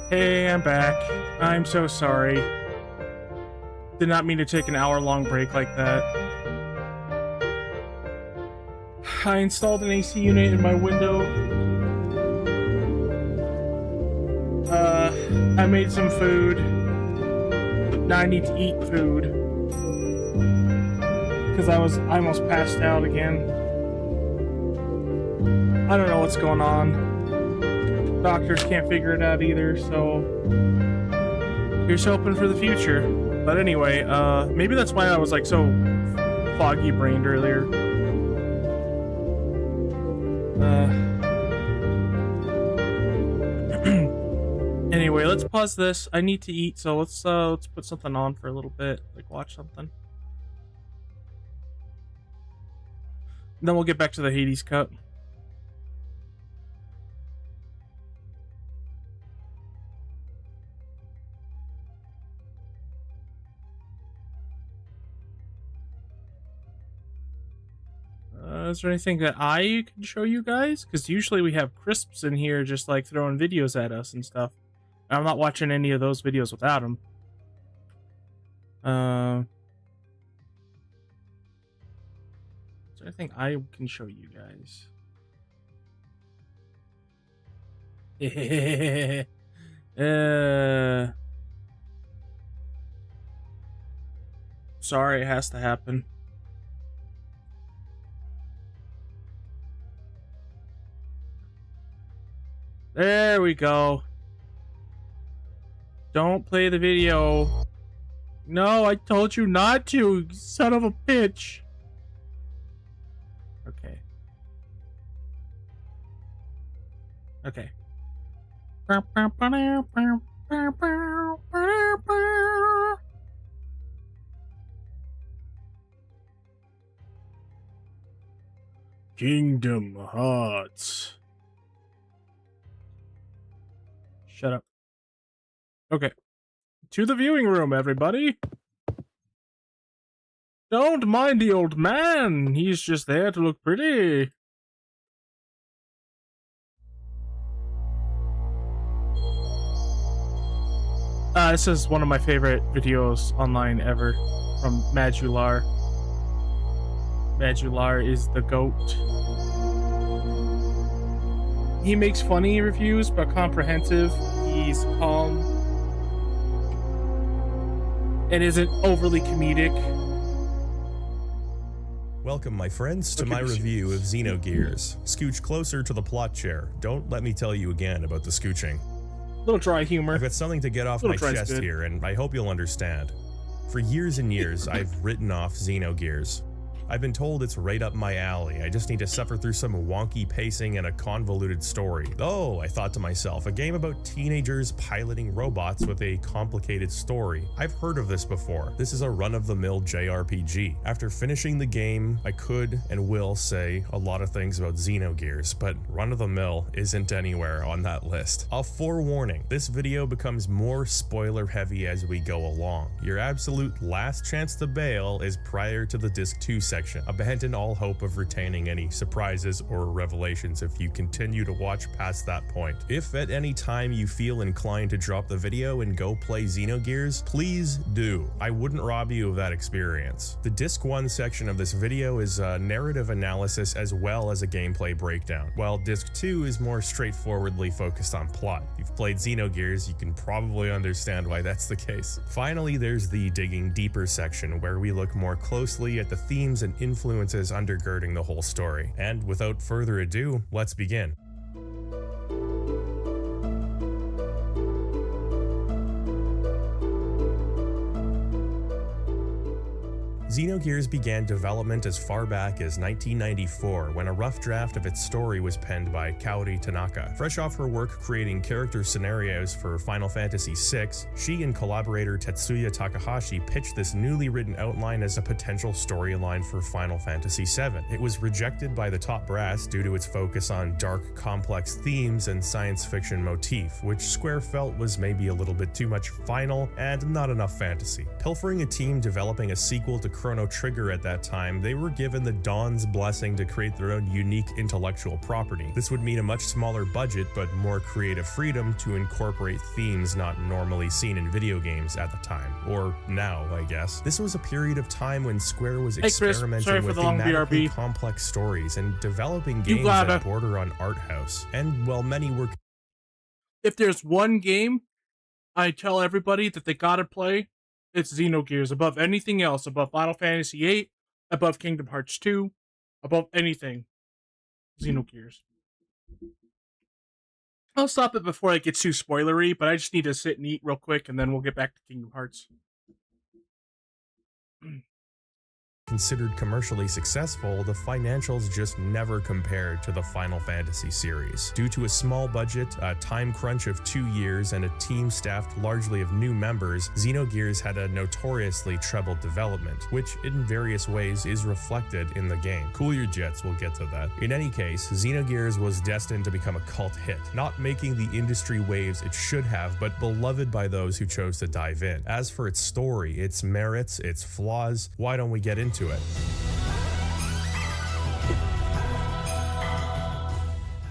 Hey, I'm back. I'm so sorry. Did not mean to take an hour-long break like that. I installed an AC unit in my window. I made some food. Now I need to eat food. Because I almost passed out again. I don't know what's going on. Doctors can't figure it out either, so here's hoping for the future. But anyway, maybe that's why I was like so foggy brained earlier. Anyway, let's pause this. I need to eat, so let's put something on for a little bit, like watch something. And then we'll get back to the HADES cup. Is there anything that I can show you guys? Because usually we have crisps in here just like throwing videos at us and stuff. I'm not watching any of those videos without them. Is there anything I can show you guys? Sorry, it has to happen. There we go. Don't play the video. No, I told you not to, you son of a bitch. Okay. Okay. Kingdom Hearts. Shut up. Okay. To the viewing room, everybody. Don't mind the old man. He's just there to look pretty. This is one of my favorite videos online ever from Majular. Majular is the GOAT. He makes funny reviews, but comprehensive. He's calm and isn't overly comedic. Welcome, my friends, to my review of Xenogears. Scooch closer to the plot chair. Don't let me tell you again about the scooching. Little dry humor. I've got something to get off my chest here, and I hope you'll understand. For years and years, I've written off Xenogears. I've been told it's right up my alley. I just need to suffer through some wonky pacing and a convoluted story. Oh, I thought to myself, a game about teenagers piloting robots with a complicated story. I've heard of this before. This is a run-of-the-mill JRPG. After finishing the game, I could and will say a lot of things about Xenogears, but run-of-the-mill isn't anywhere on that list. A forewarning, this video becomes more spoiler-heavy as we go along. Your absolute last chance to bail is prior to the Disc 2 section. Abandon all hope of retaining any surprises or revelations if you continue to watch past that point. If at any time you feel inclined to drop the video and go play Xenogears, please do. I wouldn't rob you of that experience. The Disc 1 section of this video is a narrative analysis as well as a gameplay breakdown, while Disc 2 is more straightforwardly focused on plot. If you've played Xenogears, you can probably understand why that's the case. Finally, there's the digging deeper section, where we look more closely at the themes and influences undergirding the whole story. And without further ado, let's begin. Xenogears began development as far back as 1994, when a rough draft of its story was penned by Kaori Tanaka. Fresh off her work creating character scenarios for Final Fantasy VI, she and collaborator Tetsuya Takahashi pitched this newly written outline as a potential storyline for Final Fantasy VII. It was rejected by the top brass due to its focus on dark, complex themes and science fiction motif, which Square felt was maybe a little bit too much final and not enough fantasy. Pilfering a team developing a sequel to Chrono Trigger at that time, they were given the Dawn's blessing to create their own unique intellectual property. This would mean a much smaller budget, but more creative freedom to incorporate themes not normally seen in video games at the time. Or now, I guess. This was a period of time when Square was experimenting with thematically complex stories and developing games that border on art house. And while many were... If there's one game I tell everybody that they gotta play, it's Xenogears. Above anything else. Above Final Fantasy VIII, above Kingdom Hearts 2, above anything. Xenogears. I'll stop it before it gets too spoilery, but I just need to sit and eat real quick, and then we'll get back to Kingdom Hearts. Considered commercially successful, the financials just never compared to the Final Fantasy series. Due to a small budget, a time crunch of 2 years, and a team staffed largely of new members, Xenogears had a notoriously troubled development, which in various ways is reflected in the game. Cool your jets, we'll get to that. In any case, Xenogears was destined to become a cult hit, not making the industry waves it should have, but beloved by those who chose to dive in. As for its story, its merits, its flaws, why don't we get into it?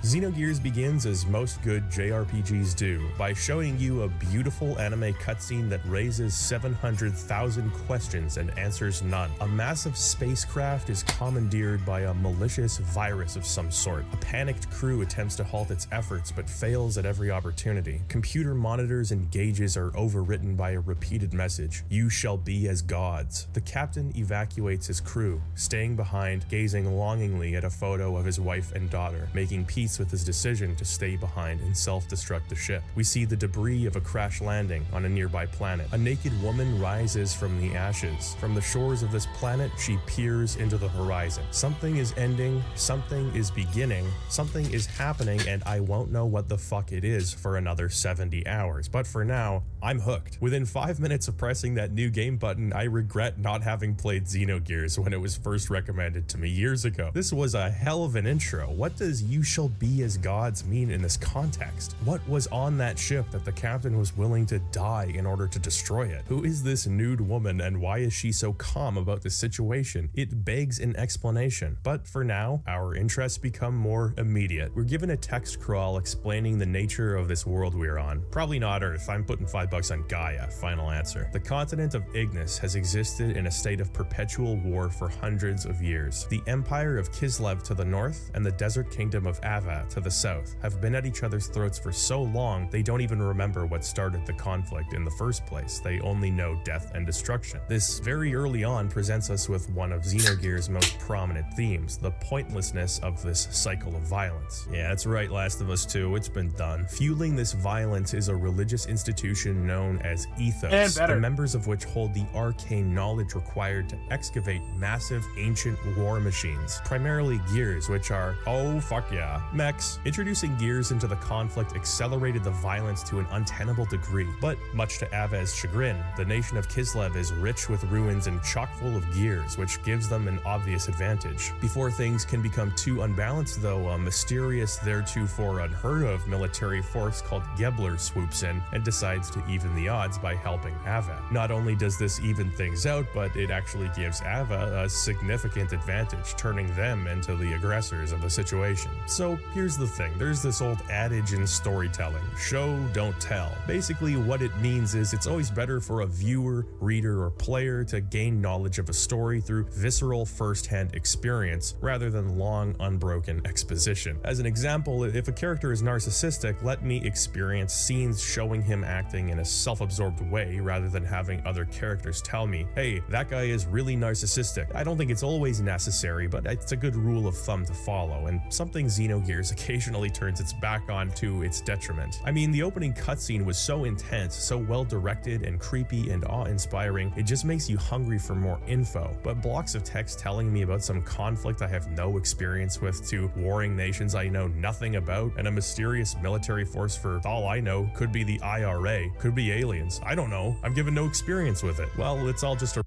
Xenogears begins as most good JRPGs do, by showing you a beautiful anime cutscene that raises 700,000 questions and answers none. A massive spacecraft is commandeered by a malicious virus of some sort. A panicked crew attempts to halt its efforts but fails at every opportunity. Computer monitors and gauges are overwritten by a repeated message: "You shall be as gods." The captain evacuates his crew, staying behind, gazing longingly at a photo of his wife and daughter, making peace with his decision to stay behind and self-destruct the ship. We see the debris of a crash landing on a nearby planet. A naked woman rises from the ashes. From the shores of this planet, she peers into the horizon. Something is ending, something is beginning, something is happening, and I won't know what the fuck it is for another 70 hours. But for now, I'm hooked. Within 5 minutes of pressing that new game button, I regret not having played Xenogears when it was first recommended to me years ago. This was a hell of an intro. What does "you shall be as gods" mean in this context? What was on that ship that the captain was willing to die in order to destroy it? Who is this nude woman, and why is she so calm about the situation? It begs an explanation, but for now, our interests become more immediate. We're given a text crawl explaining the nature of this world we're on. Probably not Earth. I'm putting $5 on Gaia. Final answer. The continent of Ignis has existed in a state of perpetual war for hundreds of years. The Empire of Kislev to the north and the Desert Kingdom of Ava to the south have been at each other's throats for so long they don't even remember what started the conflict in the first place. They only know death and destruction. This very early on presents us with one of Xenogears' most prominent themes, the pointlessness of this cycle of violence. Yeah, that's right, Last of Us 2, it's been done. Fueling this violence is a religious institution known as Ethos, the members of which hold the arcane knowledge required to excavate massive ancient war machines, primarily gears, which are, oh fuck yeah, mechs. Introducing gears into the conflict accelerated the violence to an untenable degree, but much to Ava's chagrin, the nation of Kislev is rich with ruins and chock full of gears, which gives them an obvious advantage. Before things can become too unbalanced though, a mysterious, theretofore unheard of military force called Gebler swoops in and decides to even the odds by helping Ava. Not only does this even things out, but it actually gives Ava a significant advantage, turning them into the aggressors of the situation. So here's the thing, there's this old adage in storytelling: show, don't tell. Basically what it means is it's always better for a viewer, reader, or player to gain knowledge of a story through visceral first-hand experience rather than long, unbroken exposition. As an example, if a character is narcissistic, let me experience scenes showing him acting in a self-absorbed way rather than having other characters tell me, hey, that guy is really narcissistic. I don't think it's always necessary, but it's a good rule of thumb to follow, and something Xenogears occasionally turns its back on to its detriment. I mean, the opening cutscene was so intense, so well directed and creepy and awe-inspiring, it just makes you hungry for more info. But blocks of text telling me about some conflict I have no experience with, to warring nations I know nothing about, and a mysterious military force for all I know could be the IRA, could be aliens, I don't know, I'm given no experience with it. Well, it's all just a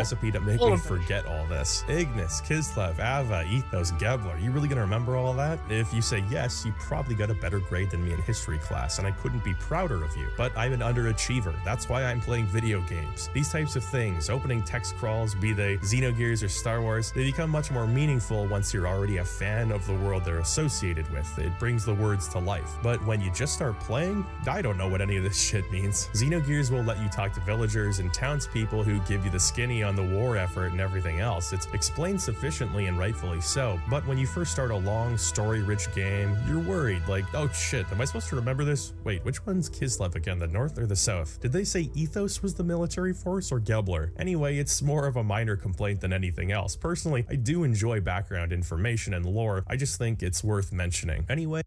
recipe to make hold me on. forget all this. Ignis, Kislev, Ava, Ethos, Gebler. You really gonna remember all that? If you say yes, you probably got a better grade than me in history class, and I couldn't be prouder of you. But I'm an underachiever. That's why I'm playing video games. These types of things, opening text crawls, be they Xenogears or Star Wars, they become much more meaningful once you're already a fan of the world they're associated with. It brings the words to life. But when you just start playing, I don't know what any of this shit means. Xenogears will let you talk to villagers and townspeople who give you the skinny on the war effort and everything else. It's explained sufficiently and rightfully so, but when you first start a long, story-rich game, you're worried, like, oh shit, am I supposed to remember this? Wait, which one's Kislev again, the north or the south? Did they say Ethos was the military force or Gebler? Anyway, it's more of a minor complaint than anything else. Personally, I do enjoy background information and lore, I just think it's worth mentioning. Anyway.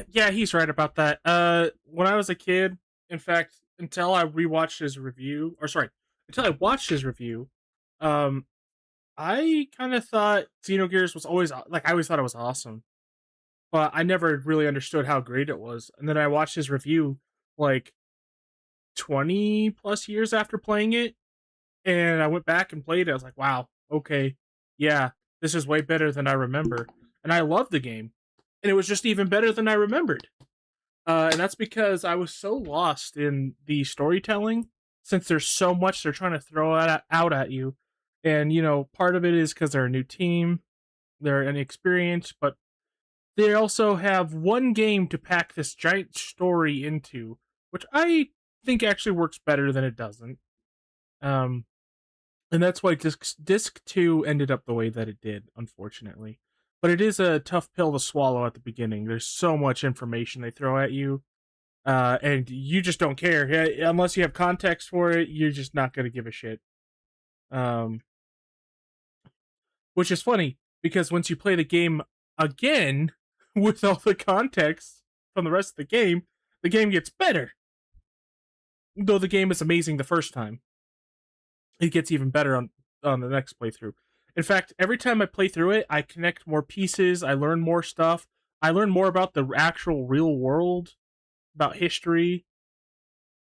Yeah, he's right about that. When I was a kid, in fact, until I watched his review, I kind of thought Xenogears was always, like, I always thought it was awesome, but I never really understood how great it was. And then I watched his review, like, 20 plus years after playing it, and I went back and played it. I was like, wow, okay, yeah, this is way better than I remember. And I loved the game, and it was just even better than I remembered. And that's because I was so lost in the storytelling, since there's so much they're trying to throw out at you. And, you know, part of it is because they're a new team, they're inexperienced, but they also have one game to pack this giant story into, which I think actually works better than it doesn't. And that's why Disc 2 ended up the way that it did, unfortunately. But it is a tough pill to swallow at the beginning. There's so much information they throw at you, and you just don't care. Unless you have context for it, you're just not going to give a shit. Which is funny, because once you play the game again, with all the context from the rest of the game gets better. Though the game is amazing the first time, it gets even better on the next playthrough. In fact, every time I play through it, I connect more pieces, I learn more stuff, I learn more about the actual real world, about history,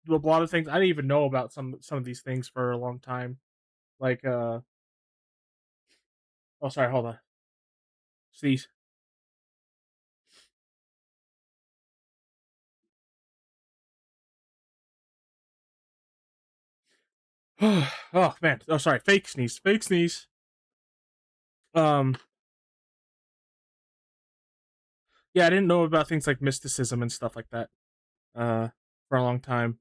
a lot of things. I didn't even know about some of these things for a long time. Like, oh, sorry, hold on. Sneeze. Oh, man. Oh, sorry. Fake sneeze. Fake sneeze. Yeah, I didn't know about things like mysticism and stuff like that, for a long time.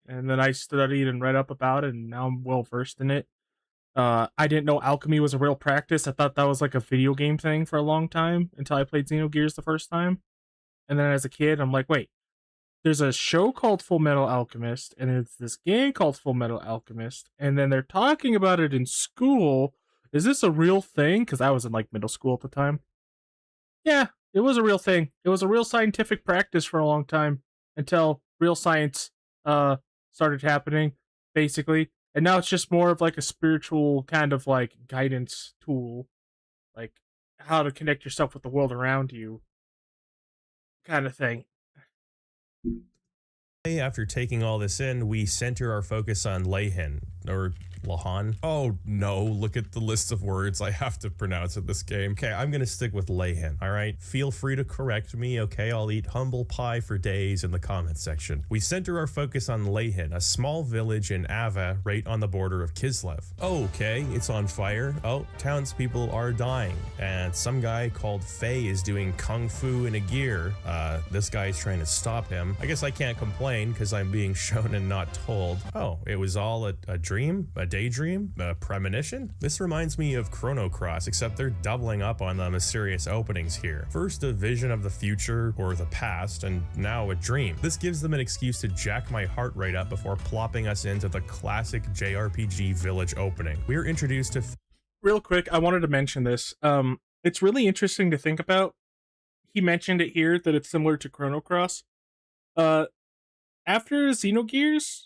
And then I studied and read up about it, and now I'm well versed in it. I didn't know alchemy was a real practice. I thought that was like a video game thing for a long time until I played Xenogears the first time. And then as a kid, I'm like, wait, there's a show called Full Metal Alchemist, and it's this game called Full Metal Alchemist, and then they're talking about it in school. Is this a real thing? Because I was in like middle school at the time. Yeah, it was a real thing. It was a real scientific practice for a long time until real science started happening, basically. And now it's just more of like a spiritual kind of like guidance tool, like how to connect yourself with the world around you, kind of thing. After taking all this in, we center our focus on Leyhin, or Lahan. Oh no, look at the list of words I have to pronounce in this game. Okay, I'm gonna stick with Leyhin, alright? Feel free to correct me, okay? I'll eat humble pie for days in the comment section. We center our focus on Leyhin, a small village in Ava, right on the border of Kislev. Okay, it's on fire. Oh, townspeople are dying. And some guy called Faye is doing kung fu in a gear. This guy's trying to stop him. I guess I can't complain, because I'm being shown and not told. Oh, it was all a dream? A daydream? A premonition? This reminds me of Chrono Cross, except they're doubling up on the mysterious openings here. First a vision of the future or the past, and now a dream. This gives them an excuse to jack my heart rate up before plopping us into the classic JRPG village opening. We're introduced to... Real quick, I wanted to mention this. It's really interesting to think about. He mentioned it here that it's similar to Chrono Cross. After Xenogears,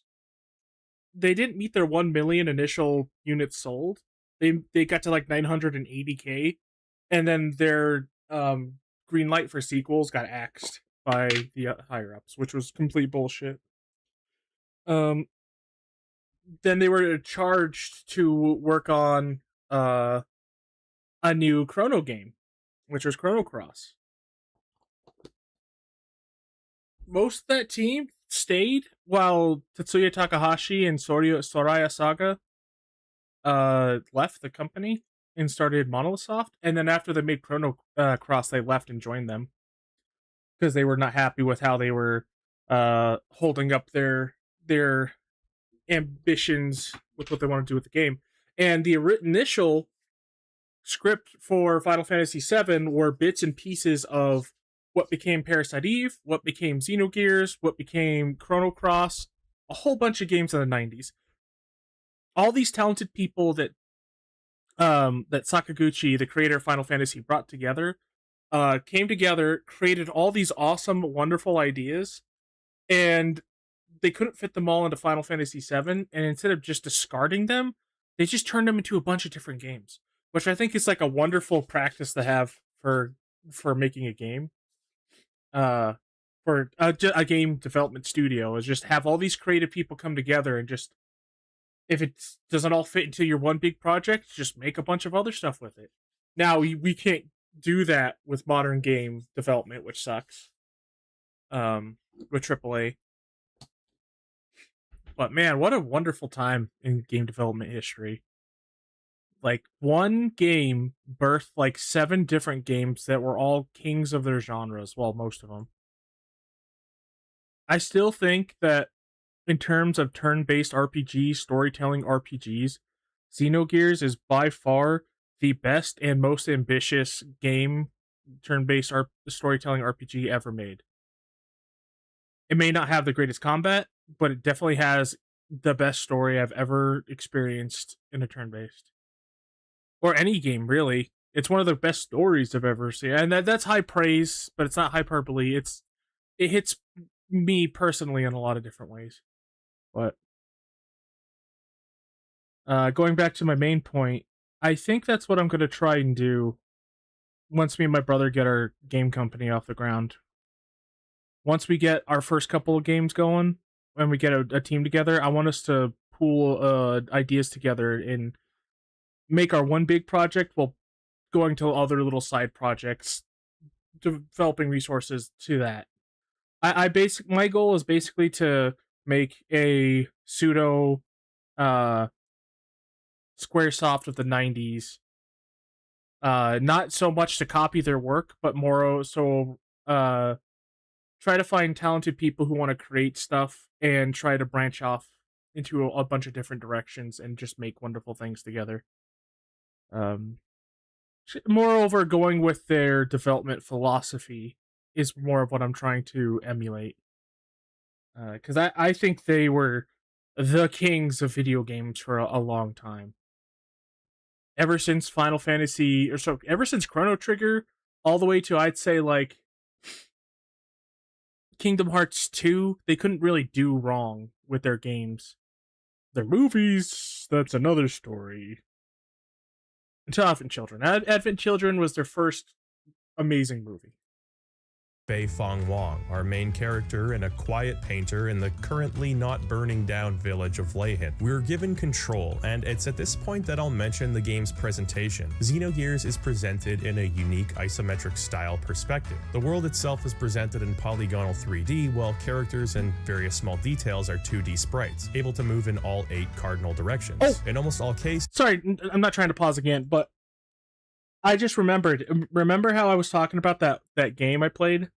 they didn't meet their 1 million initial units sold. They got to like 980k, and then their green light for sequels got axed by the higher ups, which was complete bullshit. then they were charged to work on a new Chrono game, which was Chrono Cross. Most of that team stayed while Tetsuya Takahashi and Soraya Saga left the company and started Monolith Soft. And then after they made Chrono Cross, they left and joined them because they were not happy with how they were holding up their ambitions with what they want to do with the game. And the initial script for Final Fantasy VII were bits and pieces of what became Parasite Eve, what became Xenogears, what became Chrono Cross, a whole bunch of games in the 90s. All these talented people that Sakaguchi, the creator of Final Fantasy, brought together, came together, created all these awesome, wonderful ideas, and they couldn't fit them all into Final Fantasy VII, and instead of just discarding them, they just turned them into a bunch of different games, which I think is like a wonderful practice to have for making a game. For a game development studio is just have all these creative people come together and just, if it doesn't all fit into your one big project, just make a bunch of other stuff with it. Now we can't do that with modern game development, which sucks. With AAA. But man, what a wonderful time in game development history. Like, one game birthed like 7 different games that were all kings of their genres. Well, most of them. I still think that in terms of turn-based RPGs, storytelling RPGs, Xenogears is by far the best and most ambitious game turn-based storytelling RPG ever made. It may not have the greatest combat, but it definitely has the best story I've ever experienced in a turn-based. Or any game, really. It's one of the best stories I've ever seen. And that's high praise, but it's not hyperbole. It hits me personally in a lot of different ways. But going back to my main point, I think that's what I'm going to try and do once me and my brother get our game company off the ground. Once we get our first couple of games going, when we get a team together, I want us to pool ideas together and make our one big project while going to other little side projects, developing resources to that. My goal is basically to make a pseudo Squaresoft of the 90s. Not so much to copy their work, but more so try to find talented people who want to create stuff and try to branch off into a bunch of different directions and just make wonderful things together. Moreover, going with their development philosophy is more of what I'm trying to emulate. Because I think they were the kings of video games for a long time. Ever since Final Fantasy, ever since Chrono Trigger, all the way to, I'd say, like, Kingdom Hearts 2, they couldn't really do wrong with their games. Their movies, that's another story. Until Advent Children. Advent Children was their first amazing movie. Bei Fong Wong, our main character and a quiet painter in the currently not burning down village of Leihin. We're given control, and it's at this point that I'll mention the game's presentation. Xenogears is presented in a unique isometric style perspective. The world itself is presented in polygonal 3D, while characters and various small details are 2D sprites, able to move in all 8 cardinal directions. Oh! In almost all cases... Sorry, I'm not trying to pause again, but I just remembered. Remember how I was talking about that game I played?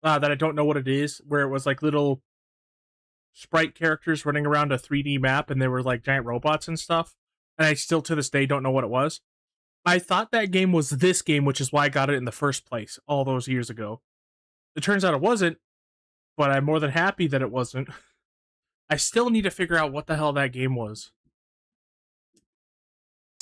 That I don't know what it is, where it was like little sprite characters running around a 3D map and they were like giant robots and stuff. And I still to this day don't know what it was. I thought that game was this game, which is why I got it in the first place all those years ago. It turns out it wasn't, but I'm more than happy that it wasn't. I still need to figure out what the hell that game was.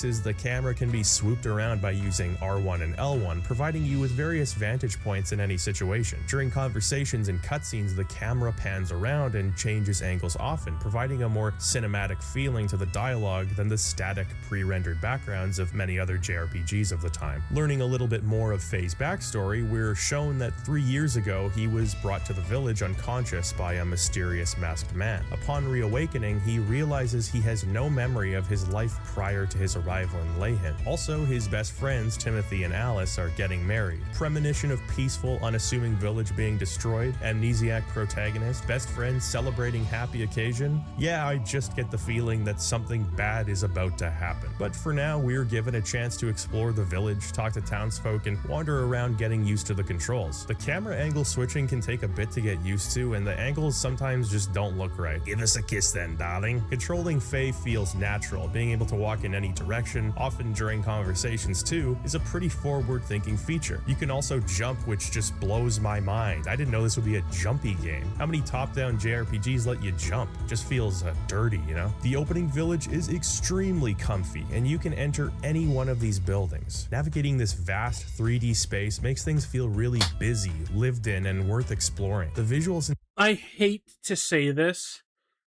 is the camera can be swooped around by using R1 and L1, providing you with various vantage points in any situation. During conversations and cutscenes, the camera pans around and changes angles often, providing a more cinematic feeling to the dialogue than the static, pre-rendered backgrounds of many other JRPGs of the time. Learning a little bit more of Faye's backstory, we're shown that 3 years ago he was brought to the village unconscious by a mysterious masked man. Upon reawakening, he realizes he has no memory of his life prior to his arrival in Leyhin. Also, his best friends, Timothy and Alice, are getting married. Premonition of peaceful, unassuming village being destroyed, amnesiac protagonist, best friends celebrating happy occasion. Yeah, I just get the feeling that something bad is about to happen. But for now, we're given a chance to explore the village, talk to townsfolk, and wander around getting used to the controls. The camera angle switching can take a bit to get used to, and the angles sometimes just don't look right. Give us a kiss then, darling. Controlling Faye feels natural. Being able to walk in any direction, often during conversations too, is a pretty forward-thinking feature. You can also jump, which just blows my mind. I didn't know this would be a jumpy game. How many top-down JRPGs let you jump? It just feels dirty, you know? The opening village is extremely comfy, and you can enter any one of these buildings. Navigating this vast 3D space makes things feel really busy, lived in, and worth exploring. The visuals I hate to say this,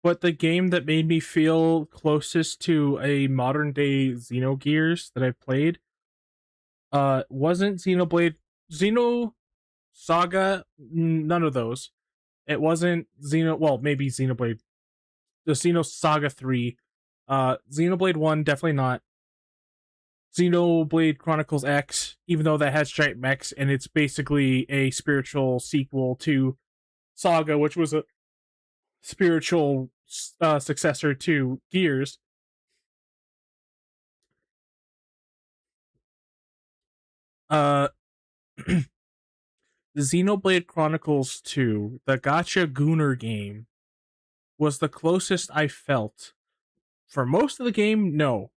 but the game that made me feel closest to a modern day Xenogears that I've played wasn't Xenoblade, Xenosaga, none of those. It wasn't maybe Xenoblade, the Xenosaga 3. Xenoblade 1, definitely not. Xenoblade Chronicles X, even though that has giant mechs, and it's basically a spiritual sequel to Saga, which was a spiritual successor to Gears. The Xenoblade Chronicles 2, the Gacha Gunner game, was the closest I felt. For most of the game, no.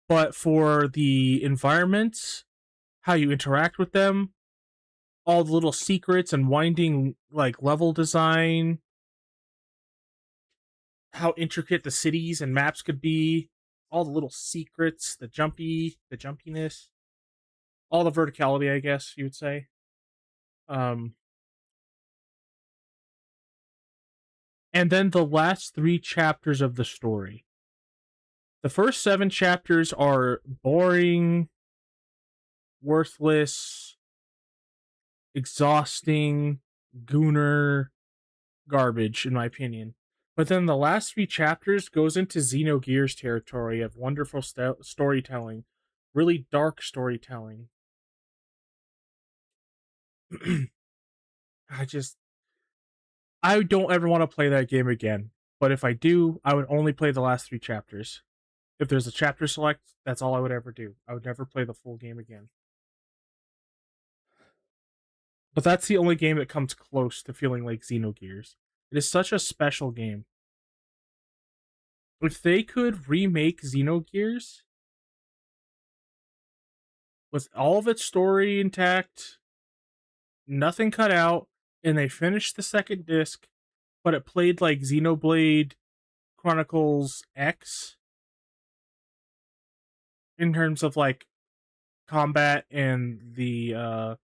But for the environments, how you interact with them, all the little secrets and winding level design, how intricate the cities and maps could be, all the little secrets, the jumpiness, all the verticality, I guess you would say. And then the last 3 chapters of the story. The first 7 chapters are boring, worthless, exhausting, gooner garbage, in my opinion. But then the last 3 chapters goes into Xenogears territory of wonderful storytelling, really dark storytelling. I don't ever want to play that game again. But if I do, I would only play the last 3 chapters. If there's a chapter select, that's all I would ever do. I would never play the full game again. But that's the only game that comes close to feeling like Xenogears. It is such a special game. If they could remake Xenogears with all of its story intact, nothing cut out, and they finished the second disc, but it played like Xenoblade Chronicles X in terms of combat and the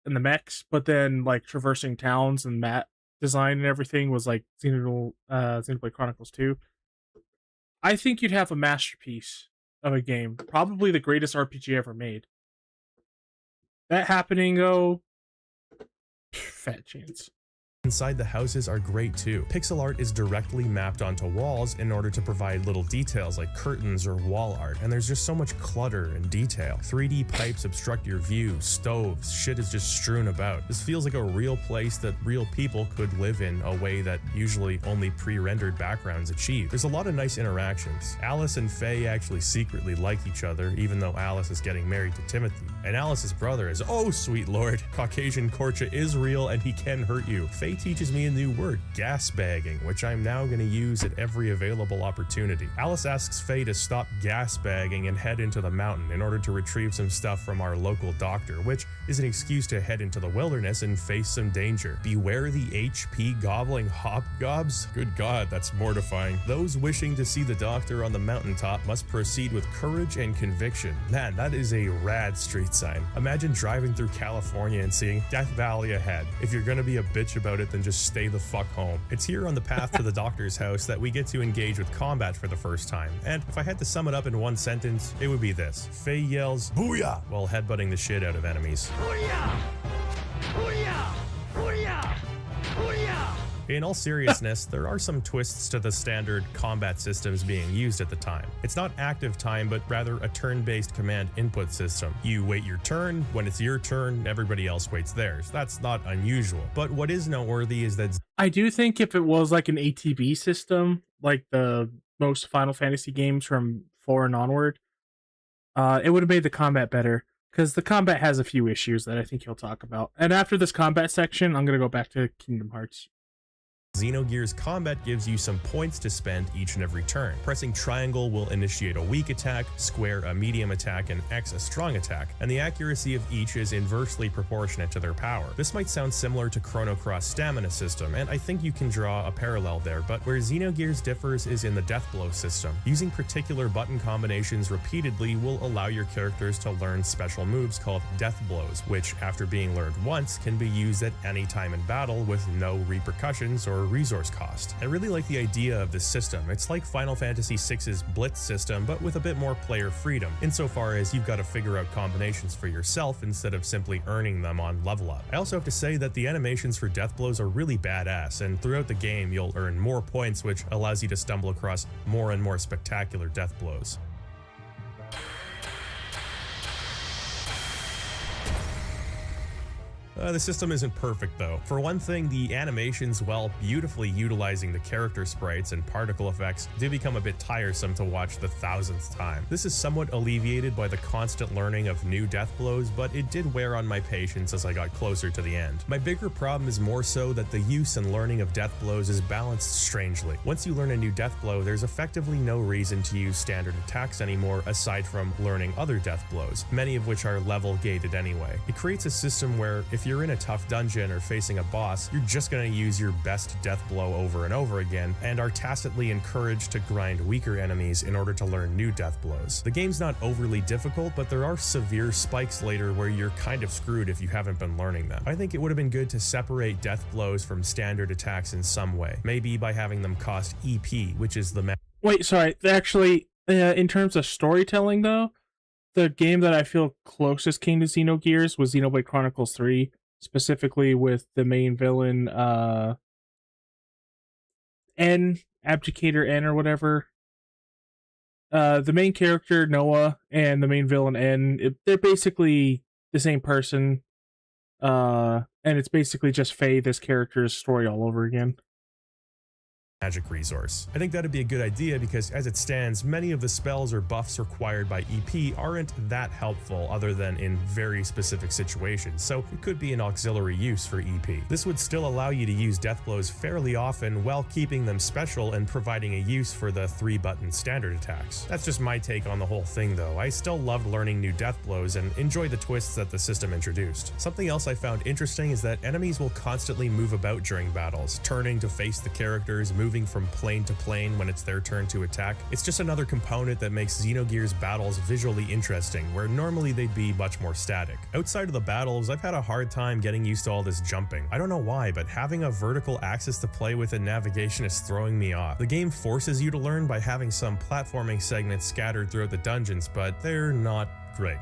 mechs, but then traversing towns and map design and everything was like Xenoblade Chronicles 2. I think you'd have a masterpiece of a game, probably the greatest RPG ever made. That happening, fat chance. Inside the houses are great too. Pixel art is directly mapped onto walls in order to provide little details like curtains or wall art, and there's just so much clutter and detail. 3D pipes obstruct your view, stoves, shit is just strewn about. This feels like a real place that real people could live in a way that usually only pre-rendered backgrounds achieve. There's a lot of nice interactions. Alice and Faye actually secretly like each other, even though Alice is getting married to Timothy. And Alice's brother is, oh sweet lord, Caucasian Korcha is real and he can hurt you. Faye Faye teaches me a new word, gas bagging, which I'm now going to use at every available opportunity. Alice asks Faye to stop gas bagging and head into the mountain in order to retrieve some stuff from our local doctor, which is an excuse to head into the wilderness and face some danger. Beware the HP gobbling hobgobs? Good God, that's mortifying. Those wishing to see the doctor on the mountaintop must proceed with courage and conviction. Man, that is a rad street sign. Imagine driving through California and seeing Death Valley ahead. If you're gonna be a bitch about it, then just stay the fuck home. It's here on the path to the doctor's house that we get to engage with combat for the first time. And if I had to sum it up in one sentence, it would be this. Faye yells, "Booyah!" while headbutting the shit out of enemies. Booyah! Booyah! Booyah! Booyah! In all seriousness, there are some twists to the standard combat systems being used at the time. It's not active time, but rather a turn-based command input system. You wait your turn, when it's your turn, everybody else waits theirs. That's not unusual. But what is noteworthy is that I do think if it was like an ATB system, like the most Final Fantasy games from 4 and onward, it would have made the combat better, because the combat has a few issues that I think you'll talk about. And after this combat section, I'm going to go back to Kingdom Hearts. Xenogears combat gives you some points to spend each and every turn. Pressing triangle will initiate a weak attack, square a medium attack, and X a strong attack, and the accuracy of each is inversely proportionate to their power. This might sound similar to Chrono Cross stamina system, and I think you can draw a parallel there, but where Xenogears differs is in the death blow system. Using particular button combinations repeatedly will allow your characters to learn special moves called death blows, which after being learned once can be used at any time in battle with no repercussions or resource cost. I really like the idea of this system. It's like Final Fantasy VI's Blitz system, but with a bit more player freedom, insofar as you've got to figure out combinations for yourself instead of simply earning them on level up. I also have to say that the animations for death blows are really badass, and throughout the game you'll earn more points, which allows you to stumble across more and more spectacular death blows. The system isn't perfect though. For one thing, the animations, while beautifully utilizing the character sprites and particle effects, do become a bit tiresome to watch the 1000th time. This is somewhat alleviated by the constant learning of new death blows, but it did wear on my patience as I got closer to the end. My bigger problem is more so that the use and learning of death blows is balanced strangely. Once you learn a new death blow, there's effectively no reason to use standard attacks anymore aside from learning other death blows, many of which are level gated anyway. It creates a system where if you're in a tough dungeon or facing a boss, you're just going to use your best death blow over and over again, and are tacitly encouraged to grind weaker enemies in order to learn new death blows. The game's not overly difficult, but there are severe spikes later where you're kind of screwed if you haven't been learning them. I think it would have been good to separate death blows from standard attacks in some way, maybe by having them cost EP, which is the Wait, sorry, actually, in terms of storytelling though, the game that I feel closest came to Xenogears was Xenoblade Chronicles 3, specifically with the main villain, Abdicator N or whatever. The main character, Noah, and the main villain, N, they're basically the same person, and it's basically just Faye, this character's story all over again. magic resource. I think that'd be a good idea because as it stands, many of the spells or buffs required by EP aren't that helpful other than in very specific situations, so it could be an auxiliary use for EP. This would still allow you to use death blows fairly often while keeping them special and providing a use for the 3-button standard attacks. That's just my take on the whole thing though. I still loved learning new death blows and enjoy the twists that the system introduced. Something else I found interesting is that enemies will constantly move about during battles, turning to face the characters, moving from plane to plane when it's their turn to attack. It's just another component that makes Xenogears battles visually interesting, where normally they'd be much more static. Outside of the battles, I've had a hard time getting used to all this jumping. I don't know why, but having a vertical axis to play with in navigation is throwing me off. The game forces you to learn by having some platforming segments scattered throughout the dungeons, but they're not great.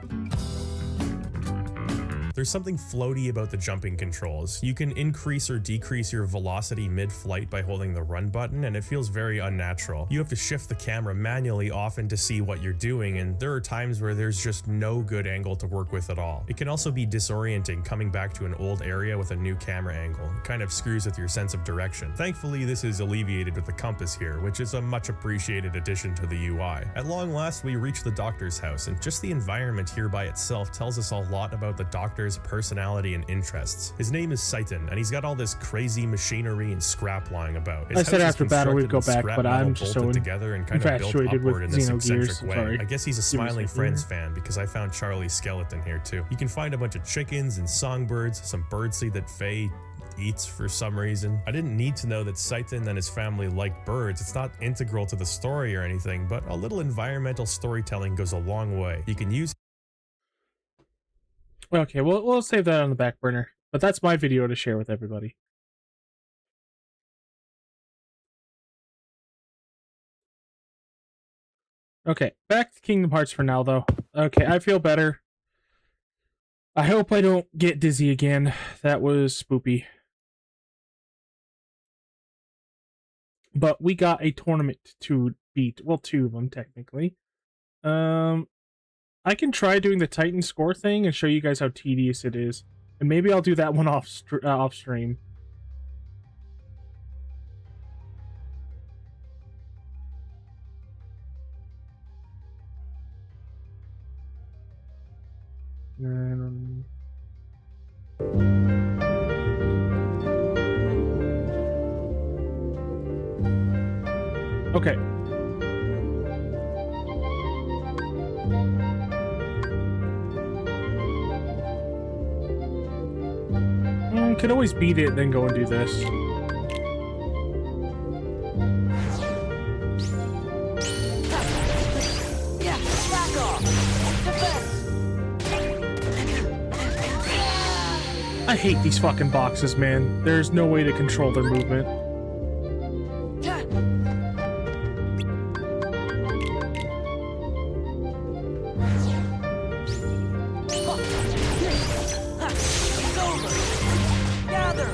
There's something floaty about the jumping controls. You can increase or decrease your velocity mid-flight by holding the run button, and it feels very unnatural. You have to shift the camera manually often to see what you're doing, and there are times where there's just no good angle to work with at all. It can also be disorienting coming back to an old area with a new camera angle. It kind of screws with your sense of direction. Thankfully, this is alleviated with the compass here, which is a much appreciated addition to the UI. At long last, we reach the doctor's house, and just the environment here by itself tells us a lot about the doctor's character's personality and interests. His name is Seitan, and he's got all this crazy machinery and scrap lying about. His I said house is after battle we'd go constructed back, with but scrap I'm metal just so bolted together and kind of built infatuated with upward in this Xenogears. eccentric way. Sorry. I guess he's a Give me a Smiling second Friends here. fan because I found Charlie's skeleton here too. You can find a bunch of chickens and songbirds, some birdseed that Faye eats for some reason. I didn't need to know that Seitan and his family like birds. It's not integral to the story or anything, but a little environmental storytelling goes a long way. You can use. Okay, we'll save that on the back burner. But that's my video to share with everybody. Okay, back to Kingdom Hearts for now, though. Okay, I feel better. I hope I don't get dizzy again. That was spoopy. But we got a tournament to beat. Well, 2 of them, technically. I can try doing the Titan score thing and show you guys how tedious it is. And maybe I'll do that one off stream. Okay. Could always beat it, then go and do this. Yeah, back off. Defense. I hate these fucking boxes, man. There's no way to control their movement. It's over. Gather.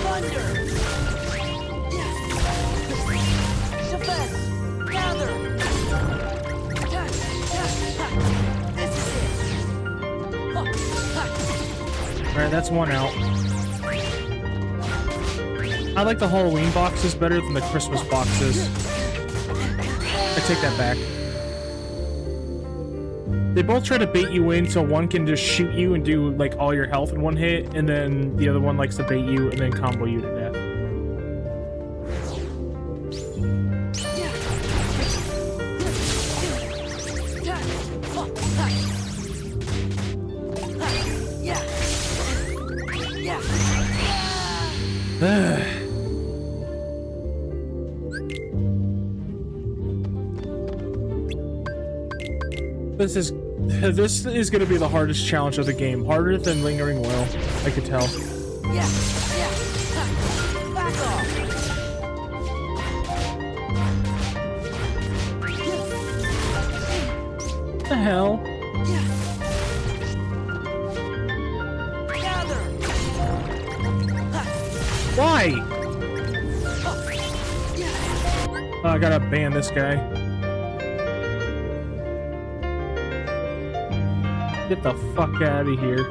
Thunder. Defense. Gather. This is it. Alright, that's one out. I like the Halloween boxes better than the Christmas boxes. I take that back. They both try to bait you in so one can just shoot you and do like all your health in one hit, and then the other one likes to bait you and then combo you to death. This is going to be the hardest challenge of the game. Harder than Lingering Well, I could tell. Back off. What the hell? Gather. Why? Oh, I gotta ban this guy. Get the fuck out of here.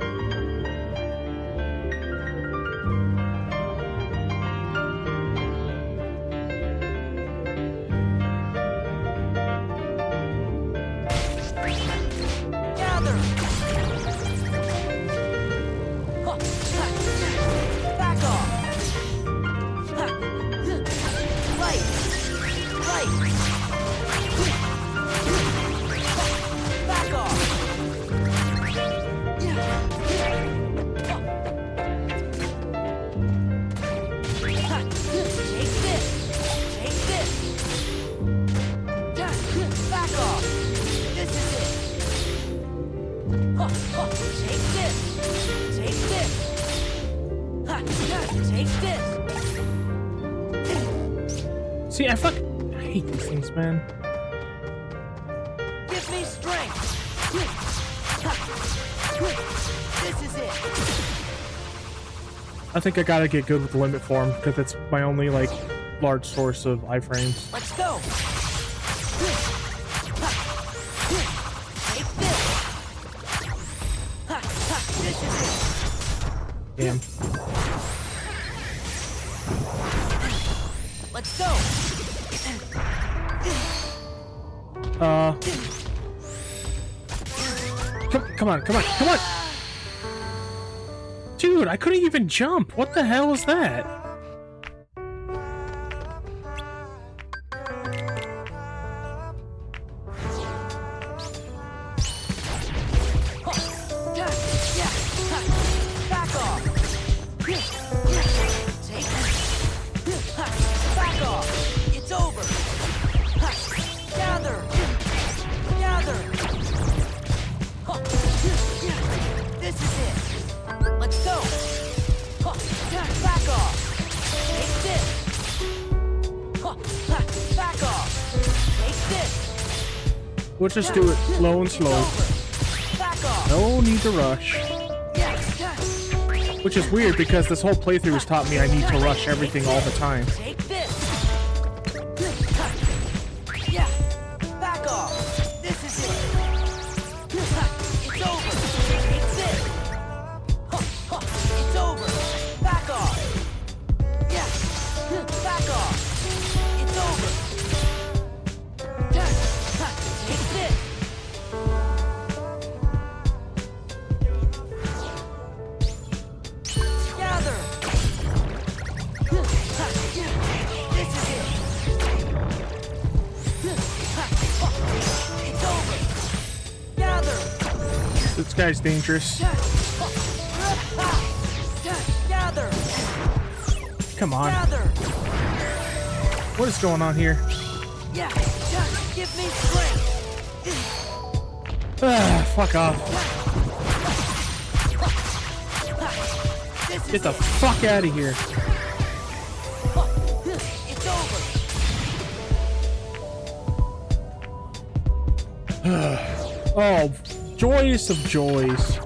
Gather. Back off. Light. Back off. Take this. Back off. This is it. Take this. Take this. See, I hate these things, man. Give me strength. This is it. I think I gotta get good with the limit form because it's my only like large source of iframes. Let's go. Take this. This is it. Damn. Let's go. Come on. Dude, I couldn't even jump. What the hell is that? Back off. Take this. Back off. It's over. Gather. Gather. This is it. Let's go. Back off. Take this. Back off. Take this. We'll just do it slow and slow. Back off. No need to rush. Which is weird because this whole playthrough has taught me I need to rush everything all the time. Take this. Yeah. Back off. This is it. It's over. Take this. It's over. Back off. Yeah. Back off. It's over. Take this. Gather. This is it. It's over. Gather. This guy's dangerous. Gather. Come on. Gather. What is going on here? Yeah. Give me strength. Ah, fuck off. This is Get the it. fuck out of here. It's over. Oh, joyous of joys.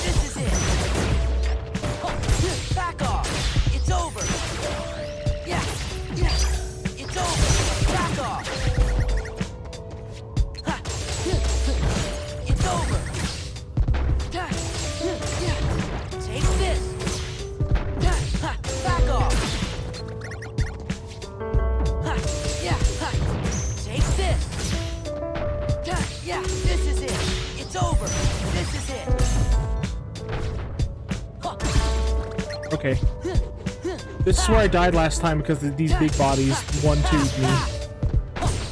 This is it. Back off. It's over. Yeah. It's over. Back off. It's over. Take this. Back off. Yeah. Take this. Yeah, this is it. It's over. This is it. Okay. This is where I died last time because of these big bodies one-tubed me.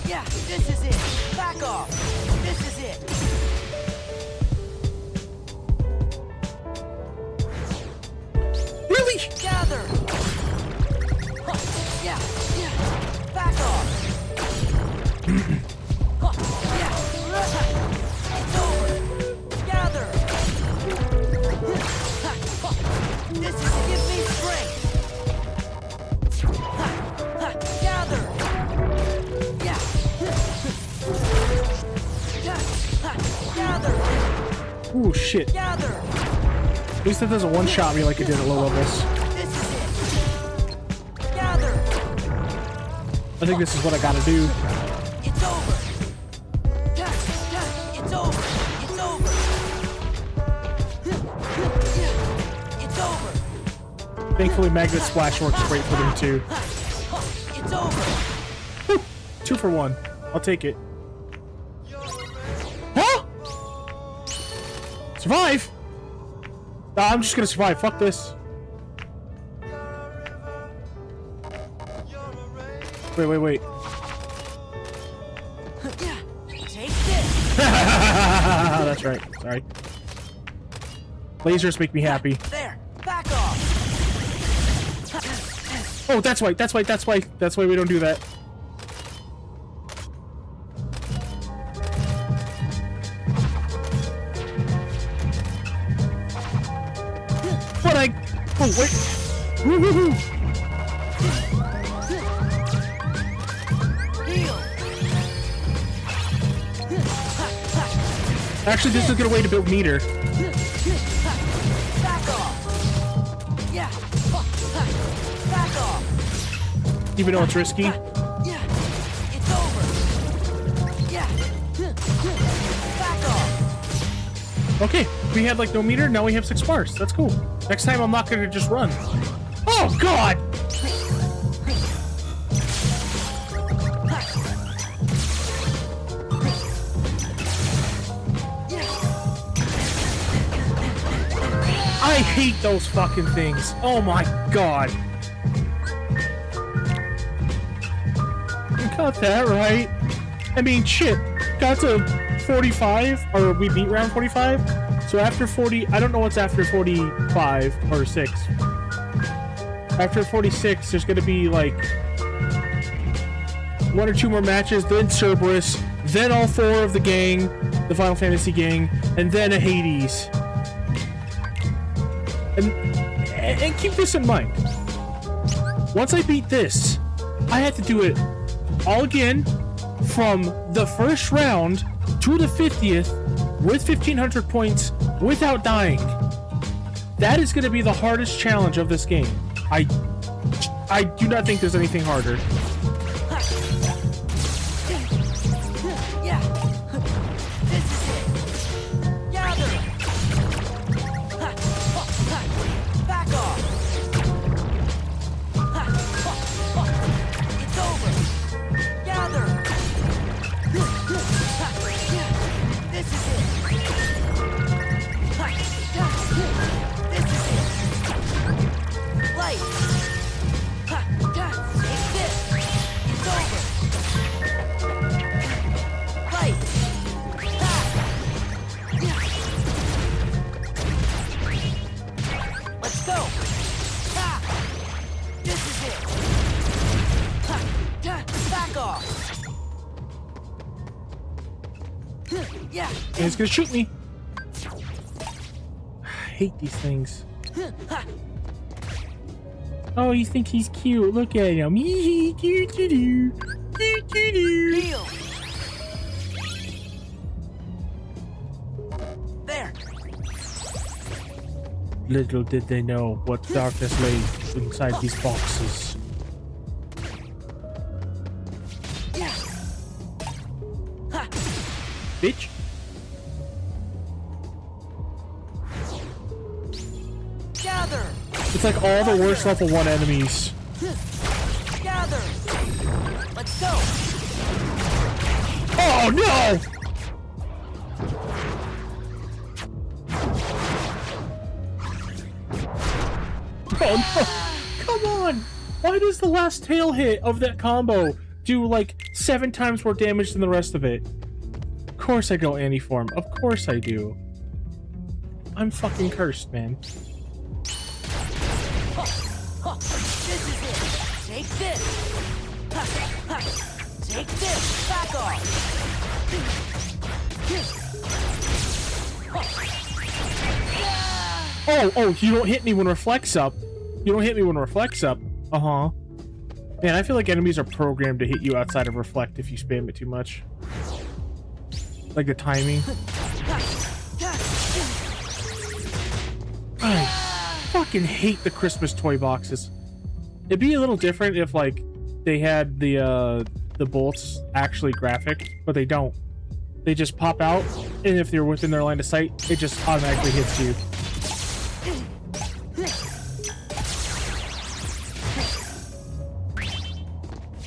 Yeah, this is it. Back off. This is it. Really? Gather. Yeah. Back off. Yeah. It's over. Gather. This is give me strength. Gather. Yeah. Gather. Ooh, shit. Gather. At least that doesn't one-shot me like it did at low levels. This is it. Gather. I think this is what I gotta do. It's over. It's over. It's over. It's over. Thankfully, Magnet Splash works great for them too. It's over. Whew. 2 for 1. I'll take it. Huh? Survive? Nah, I'm just gonna survive. Fuck this. Wait. Yeah. Take this. That's right. Sorry. Lasers make me happy. There. Back off. Oh, that's why. That's why we don't do that. But I... Oh, wait. Woo-hoo-hoo. Heal. Actually, this is a good way to build meter. Back off. Yeah. Back off. Even though it's risky. Yeah. It's over. Yeah. Back off. Okay, we had like no meter, now we have 6 bars. That's cool. Next time I'm not gonna just run. Oh god! I hate those fucking things. Oh my god. You got that right. I mean, shit. Got to 45, or we beat round 45. So after 40, I don't know what's after 45 or 6. After 46, there's gonna be like 1 or 2 more matches, then Cerberus, then all 4 of the gang, the Final Fantasy gang, and then a HADES. And keep this in mind. Once I beat this, I had to do it all again from the first round to the 50th with 1500 points without dying. That is going to be the hardest challenge of this game. I do not think there's anything harder. Yeah. This is it. Gather. Back off. It's over. Gather. This is it. This is it. Light. Take this. It's over. Light. Let's go. This is it. Back off. Yeah. And it's going to shoot me. I hate these things. Oh, you think he's cute? Look at him. Heal. There. Little did they know what darkness lay inside these boxes. Yeah. Bitch. Gather. It's like all the worst level 1 enemies. Gather. Let's go. Oh no! Oh no! Come on! Why does the last tail hit of that combo do like 7 times more damage than the rest of it? Of course I go anti-form. Of course I do. I'm fucking cursed, man. This is it. Take this. Take this. Back off. Oh, you don't hit me when reflects up. You don't hit me when reflects up. Uh-huh. Man, I feel like enemies are programmed to hit you outside of reflect if you spam it too much. Like the timing. I fucking hate the Christmas toy boxes. It'd be a little different if like they had the bolts actually graphic, but they don't. They just pop out, and if they're within their line of sight, it just automatically hits you.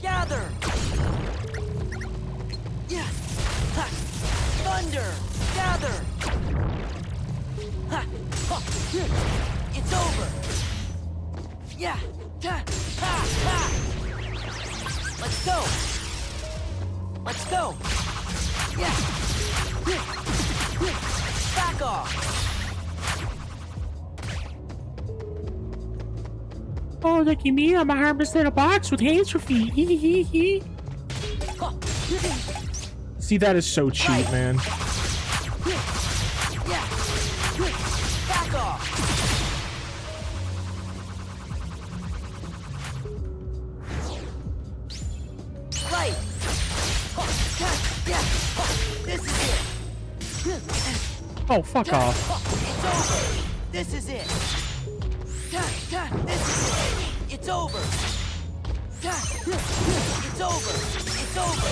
Gather. Yeah. Thunder. Gather. It's over. Yeah. Let's go. Let's go. Yeah. Back off. Oh, look at me. I'm a harmless little box with hands for feet. See, that is so cheap, man. Yeah. Back off. Right. Yeah. This is it. Oh, fuck off. It's over. This is it. This is it. It's over. It's over. It's over.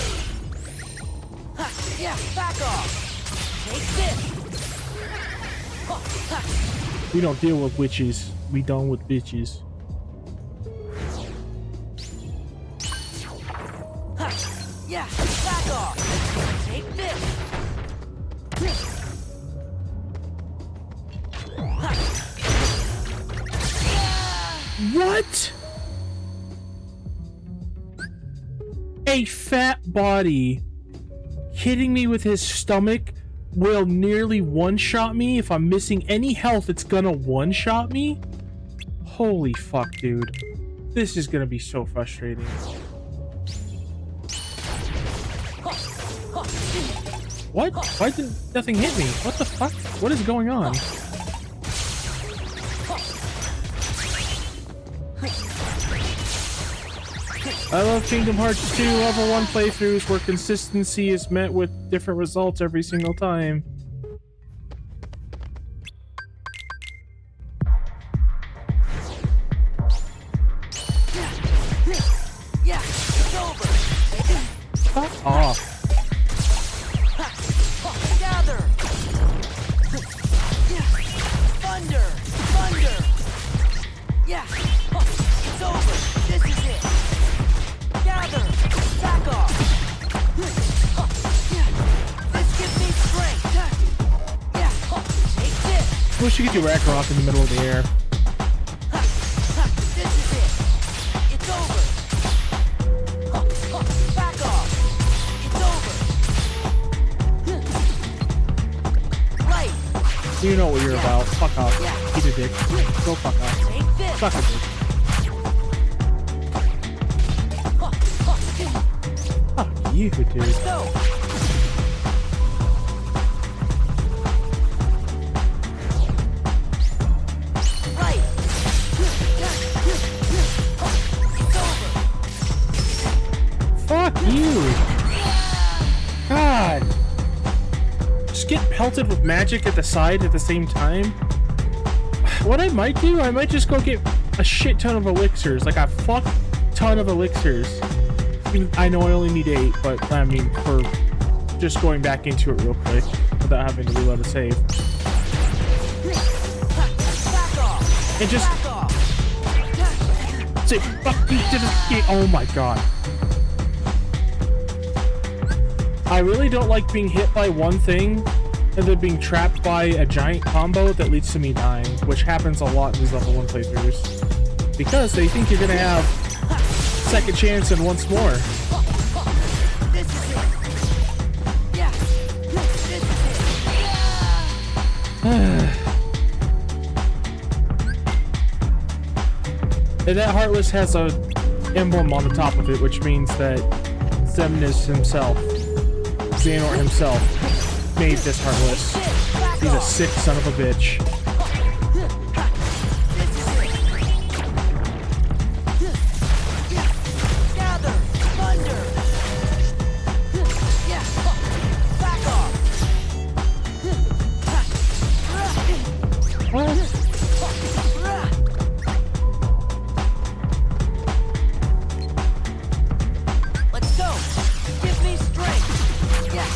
Yeah, back off. Take this. We don't deal with witches. We done with bitches. Yeah, back off. Take this. What? A fat body hitting me with his stomach will nearly one-shot me. If I'm missing any health, it's gonna one-shot me? Holy fuck, dude. This is gonna be so frustrating. What? Why didn't nothing hit me? What the fuck? What is going on? I love Kingdom Hearts 2 level 1 playthroughs where consistency is met with different results every single time. Yeah, it's over. Fuck off. Gather. Thunder. Thunder. Yeah, it's over. This is it. Gather. Back off. This gives me strength. Yeah, take this. Wish you could do Ragnarok in the middle of the air. This is it. It's over. Back off. It's over. Right. You know what you're about. Fuck off. Yeah. Eat a dick. Go fuck off. Take this. Suck a dick. Fuck you, dude. Let's go. Right. It's over. Fuck you. God. Just get pelted with magic at the side at the same time. What I might do, I might just go get a shit ton of elixirs. Like a fuck ton of elixirs. I know I only need 8, but I mean, for just going back into it real quick without having to reload a save. Back off. And just Back off. say, fuck you to the game. Oh my god. I really don't like being hit by one thing and then being trapped by a giant combo that leads to me dying, which happens a lot in these level 1 playthroughs. Because they think you're gonna have second chance and once more. This is it. Yeah. This is it. And that Heartless has a emblem on the top of it, which means that Xemnas himself, Xehanort himself, made this Heartless. He's a sick son of a bitch. Gather. Thunder. Yeah. Back off. What? Let's go. Give me strength. Yeah.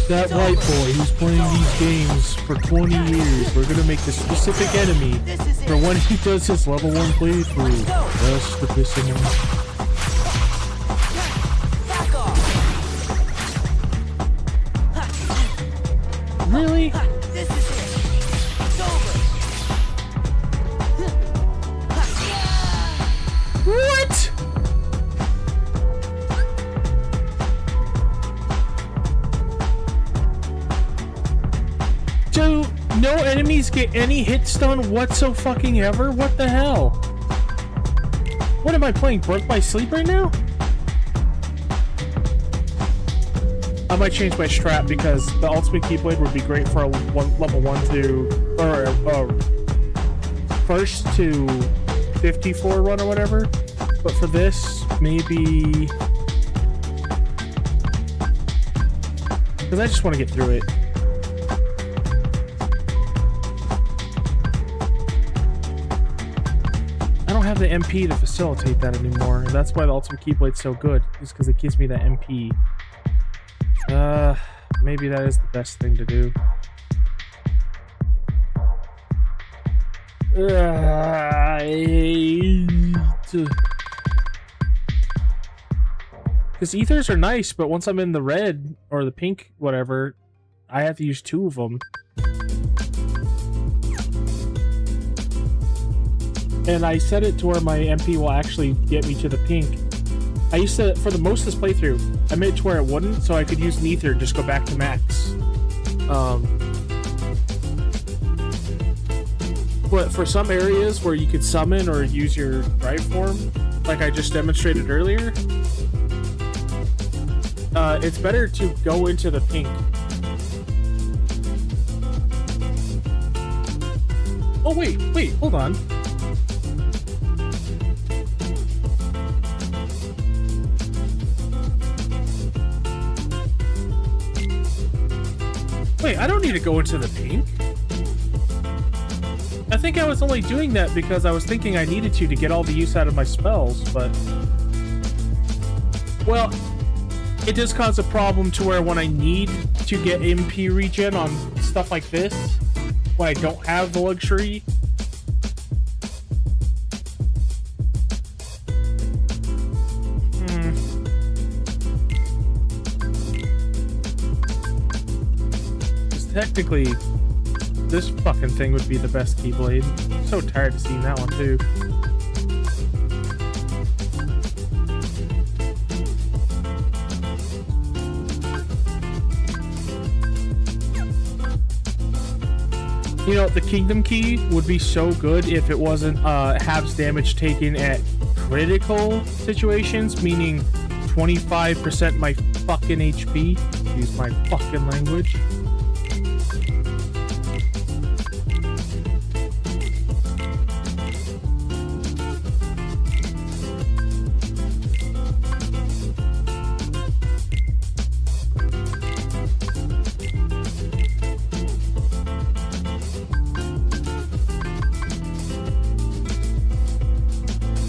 That white boy who's playing these games for 20 years, we're gonna make the specific enemy for when he does his level 1 playthrough. That's the pissing him. Back off. Really? This is it. It's over. What? Do no enemies get any hit stun whatsoever? What the hell? What am I playing? Broke my sleep right now? I might change my strat because the ultimate keyblade would be great for a level 1 to first to 54 run or whatever. But for this, maybe because I just want to get through it. I don't have the MP to facilitate that anymore, and that's why the ultimate keyblade's so good, is because it gives me that MP. Maybe that is the best thing to do. Because ethers are nice, but once I'm in the red or the pink, whatever, I have to use 2 of them. And I set it to where my MP will actually get me to the pink. I used to, for the most of this playthrough, I made it to where it wouldn't, so I could use an ether and just go back to max. But for some areas where you could summon or use your drive form, like I just demonstrated earlier, it's better to go into the pink. Oh wait, hold on. Wait, I don't need to go into the pink. I think I was only doing that because I was thinking I needed to get all the use out of my spells, but... Well, it does cause a problem to where when I need to get MP regen on stuff like this, when I don't have the luxury... Technically, this fucking thing would be the best Keyblade. I'm so tired of seeing that one too. You know, the Kingdom Key would be so good if it wasn't halves damage taken at critical situations, meaning 25% my fucking HP. Excuse my fucking language.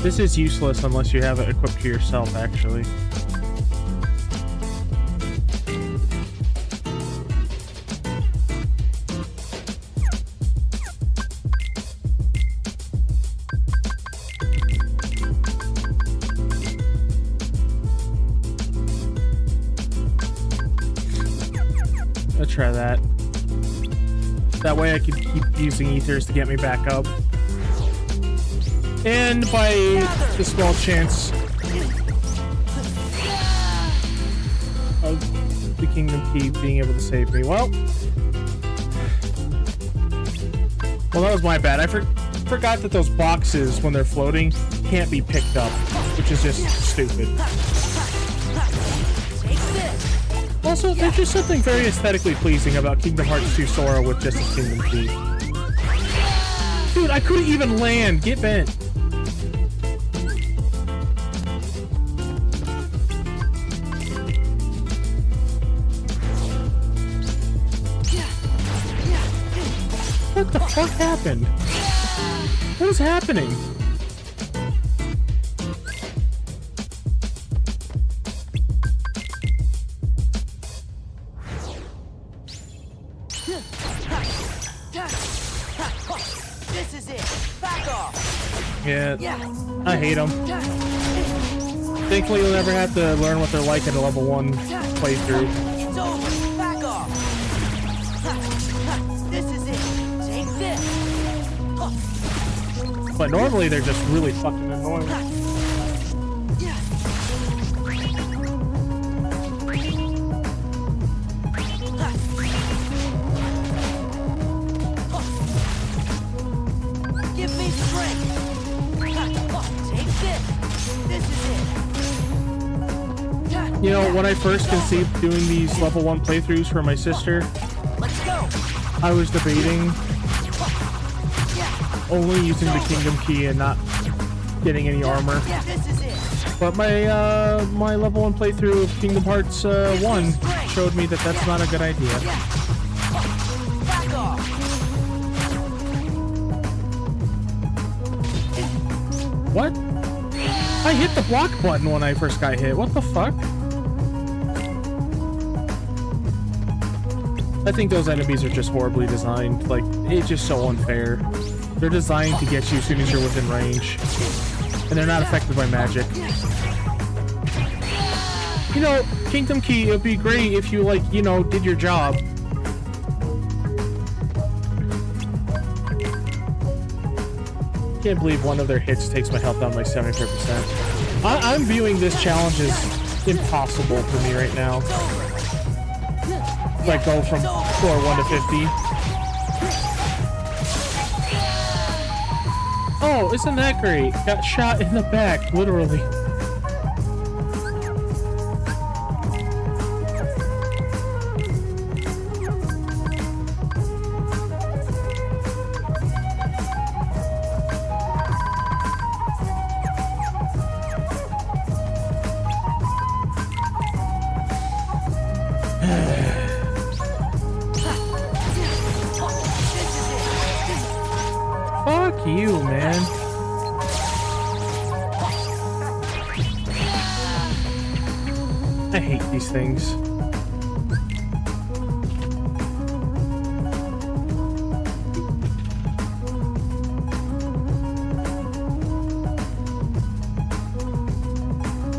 This is useless unless you have it equipped to yourself, actually. Let's try that. That way I can keep using ethers to get me back up. And by the small chance of the Kingdom Key being able to save me. Well, that was my bad. I forgot that those boxes, when they're floating, can't be picked up, which is just stupid. Also, there's just something very aesthetically pleasing about Kingdom Hearts 2 Sora with just a Kingdom Key. Dude, I couldn't even land. Get bent. What the fuck happened? What is happening? This is it. Back off. Yeah, I hate them. Thankfully, you'll never have to learn what they're like in a level 1 playthrough. It's over. Back off. This is it. Take this. But normally, they're just really fucking annoying. Give me strength. Take this. This is it. You know, when I first conceived doing these level 1 playthroughs for my sister, Let's go. I was debating only using the Kingdom Key and not getting any armor. This is it. But my my level 1 playthrough of Kingdom Hearts 1 showed me that that's not a good idea. Back off. What? I hit the block button when I first got hit. What the fuck? I think those enemies are just horribly designed. Like, it's just so unfair. They're designed to get you as soon as you're within range. And they're not affected by magic. You know, Kingdom Key, it would be great if you, like, you know, did your job. Can't believe one of their hits takes my health down by 75%. I'm viewing this challenge as impossible for me right now. If I go from floor 1 to 50. Oh, isn't that great? Got shot in the back, literally. Fuck you, man. I hate these things.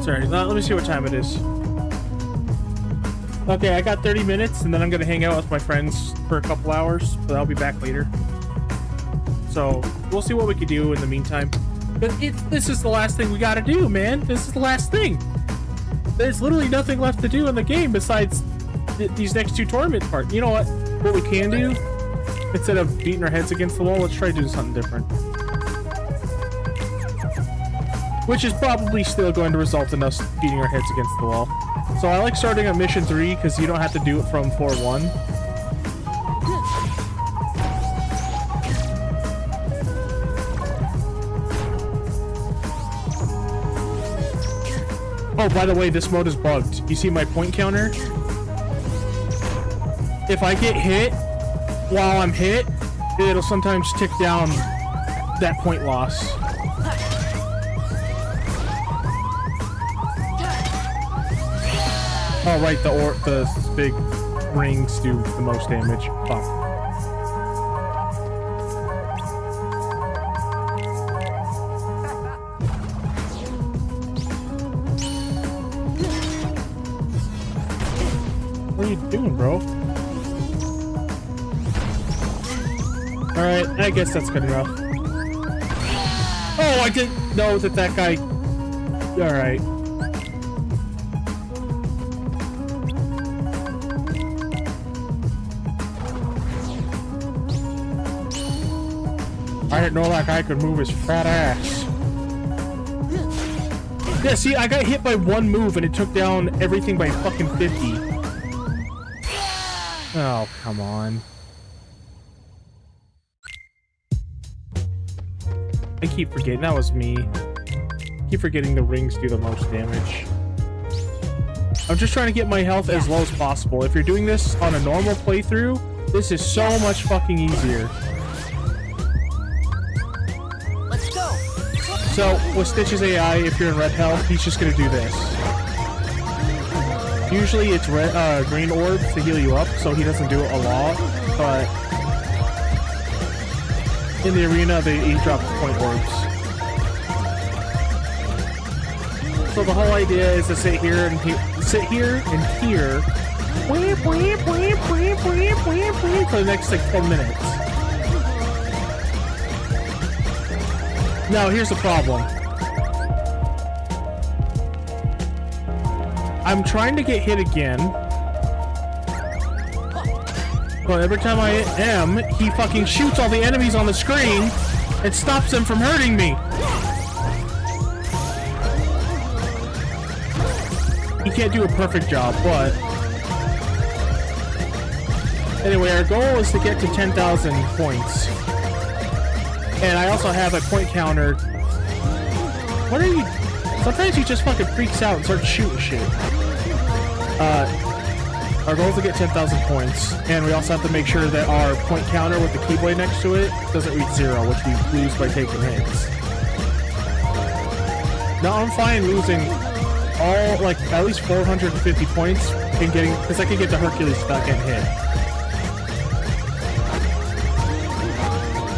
Sorry, let me see what time it is. Okay, I got 30 minutes, and then I'm gonna hang out with my friends for a couple hours, but I'll be back later. So, we'll see what we can do in the meantime. But this is the last thing we gotta do, man. This is the last thing. There's literally nothing left to do in the game besides these next two tournament parts. You know what? What we can do, instead of beating our heads against the wall, let's try to do something different. Which is probably still going to result in us beating our heads against the wall. So I like starting on mission 3 because you don't have to do it from floor 1. Oh, by the way, this mode is bugged. You see my point counter? If I get hit while I'm hit, it'll sometimes tick down that point loss. Oh, right, the big rings do the most damage. Fuck. What are you doing, bro? Alright, I guess that's good enough. Oh, I didn't know that guy... Alright. I didn't know that guy could move his fat ass. Yeah, see, I got hit by one move and it took down everything by fucking 50. Oh, come on. I keep forgetting. That was me. Keep forgetting the rings do the most damage. I'm just trying to get my health as low as possible. If you're doing this on a normal playthrough, this is so much fucking easier. So, with Stitch's AI, if you're in red health, he's just gonna do this. Usually it's red, green orbs to heal you up, so he doesn't do it a lot, but in the arena, he drops point orbs. So the whole idea is to sit here and hear for the next like 10 minutes. Now, here's the problem. I'm trying to get hit again. But every time I am, he fucking shoots all the enemies on the screen and stops them from hurting me. He can't do a perfect job, but... Anyway, our goal is to get to 10,000 points. And I also have a point counter. What are you... Sometimes he just fucking freaks out and starts shooting shit. Our goal is to get 10,000 points. And we also have to make sure that our point counter with the keyblade next to it doesn't reach 0, which we lose by taking hits. Now I'm fine losing all, like, at least 450 points and getting... Because I can get the Hercules without getting hit.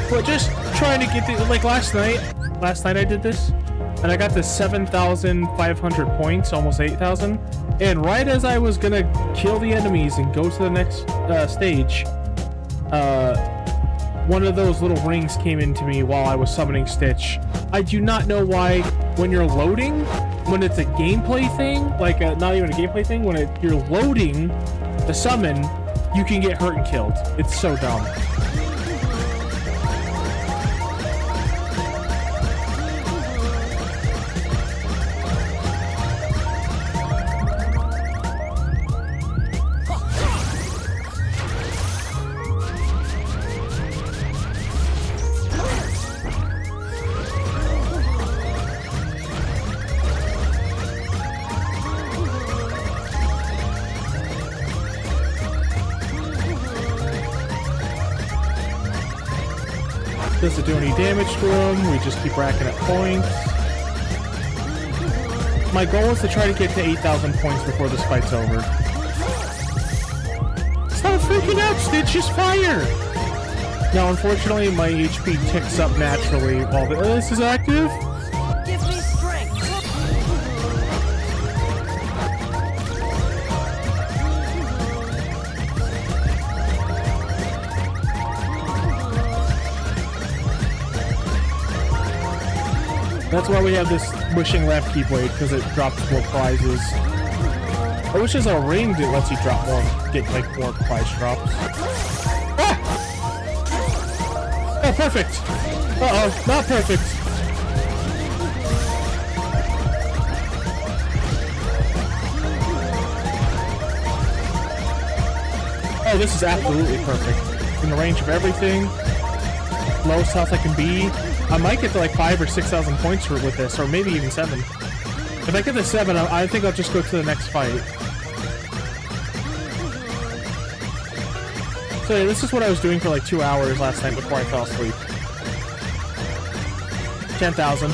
But just trying to get the, like last night I did this and I got to 7,500 points, almost 8,000, And right as I was gonna kill the enemies and go to the next stage, one of those little rings came into me while I was summoning Stitch. I do not know why when you're loading, when it's a gameplay thing, like not even a gameplay thing, when you're loading the summon, you can get hurt and killed. It's so dumb. Doesn't do any damage to him. We just keep racking up points. My goal is to try to get to 8,000 points before this fight's over. Stop freaking out, Stitch! Just fire! Now, unfortunately, my HP ticks up naturally while this is active. Give me strength. That's why we have this wishing left keyblade, because it drops more prizes. I wish there's a ring that lets you drop more, get like more prize drops. Ah! Oh, perfect! Uh-oh, not perfect. Oh, this is absolutely perfect. In the range of everything. Lowest health I can be. I might get to like 5,000 or 6,000 points with this, or maybe even 7. If I get to 7, I think I'll just go to the next fight. So yeah, this is what I was doing for like 2 hours last night before I fell asleep. 10,000.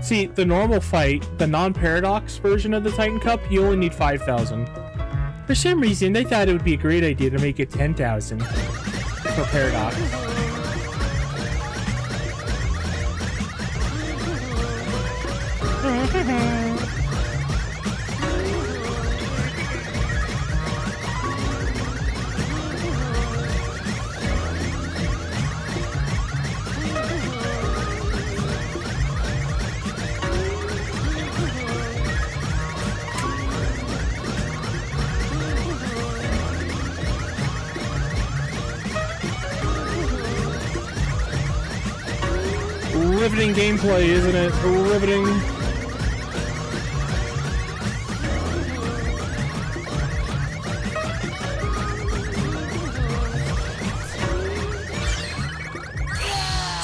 See, the normal fight, the non-paradox version of the Titan Cup, you only need 5,000. For some reason, they thought it would be a great idea to make it 10,000 for paradox. Riveting gameplay, isn't it? Riveting.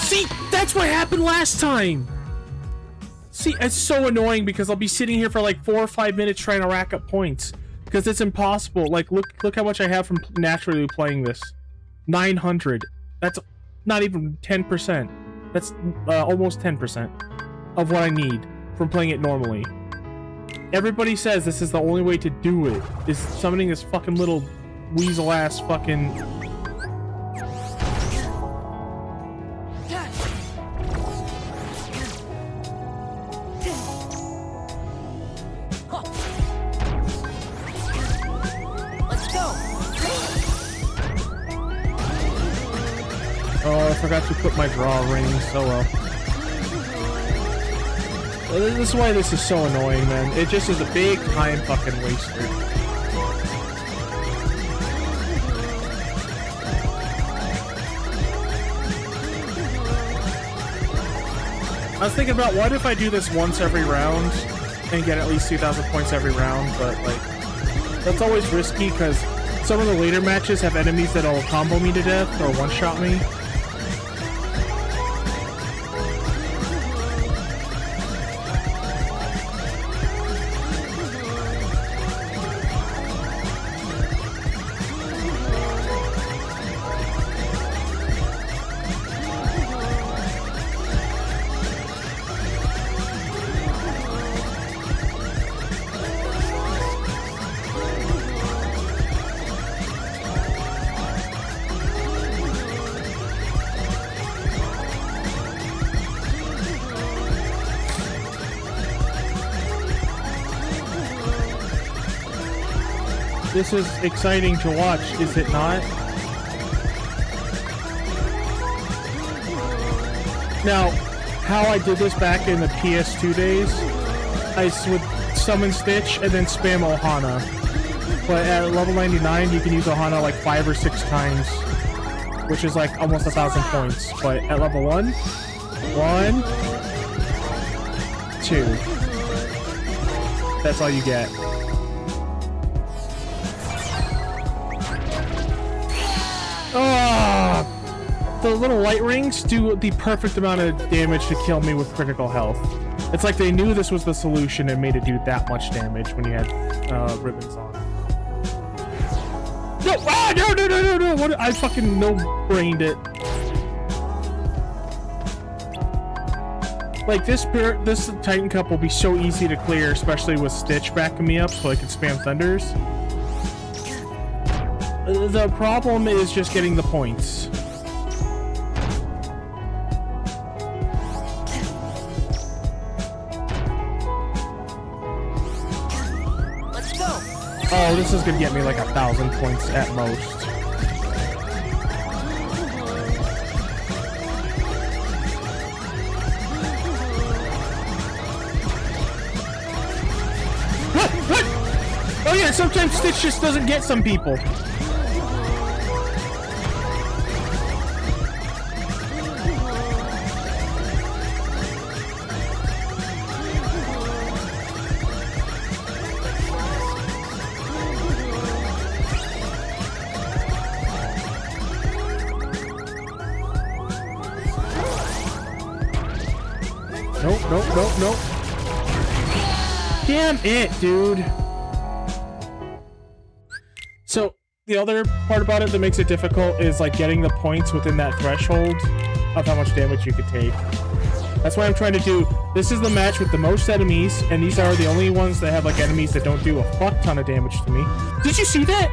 See, that's what happened last time. See, it's so annoying because I'll be sitting here for like 4 or 5 minutes trying to rack up points because it's impossible. Like, look how much I have from naturally playing this. 900. That's not even 10%. That's almost 10% of what I need from playing it normally. Everybody says this is the only way to do it, is summoning this fucking little weasel-ass fucking... Let's go. Oh, I forgot to put my draw rings. Oh well. This is why this is so annoying, man. It just is a big time fucking waster. I was thinking about what if I do this once every round and get at least 2,000 points every round, but like that's always risky because some of the later matches have enemies that'll combo me to death or one-shot me. This is exciting to watch, is it not? Now, how I did this back in the PS2 days, I would summon Stitch and then spam Ohana. But at level 99, you can use Ohana like 5 or 6 times, which is like almost 1,000 points. But at level 1, 2. That's all you get. Oh, the little light rings do the perfect amount of damage to kill me with critical health. It's like they knew this was the solution and made it do that much damage when you had ribbons on. No! Ah, no! What? I fucking no-brained it. Like this Titan cup will be so easy to clear, especially with Stitch backing me up, so I can spam Thunders. The problem is just getting the points. Let's go. Oh, this is gonna get me like 1,000 points at most. What? Oh yeah, sometimes Stitch just doesn't get some people. Nope. Damn it, dude. So, the other part about it that makes it difficult is like getting the points within that threshold of how much damage you could take. That's why I'm trying to do, this is the match with the most enemies, and these are the only ones that have like enemies that don't do a fuck ton of damage to me. Did you see that?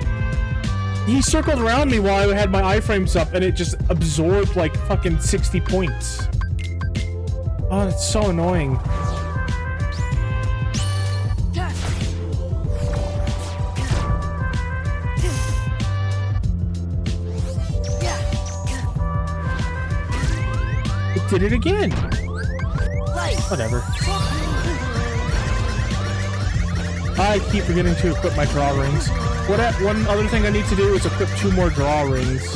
He circled around me while I had my iframes up and it just absorbed like fucking 60 points. Oh, that's so annoying. It did it again. Whatever. I keep forgetting to equip my draw rings. One other thing I need to do is equip 2 more draw rings.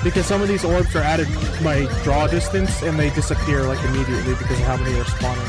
Because some of these orbs are added my draw distance and they disappear like immediately because of how many are spawning.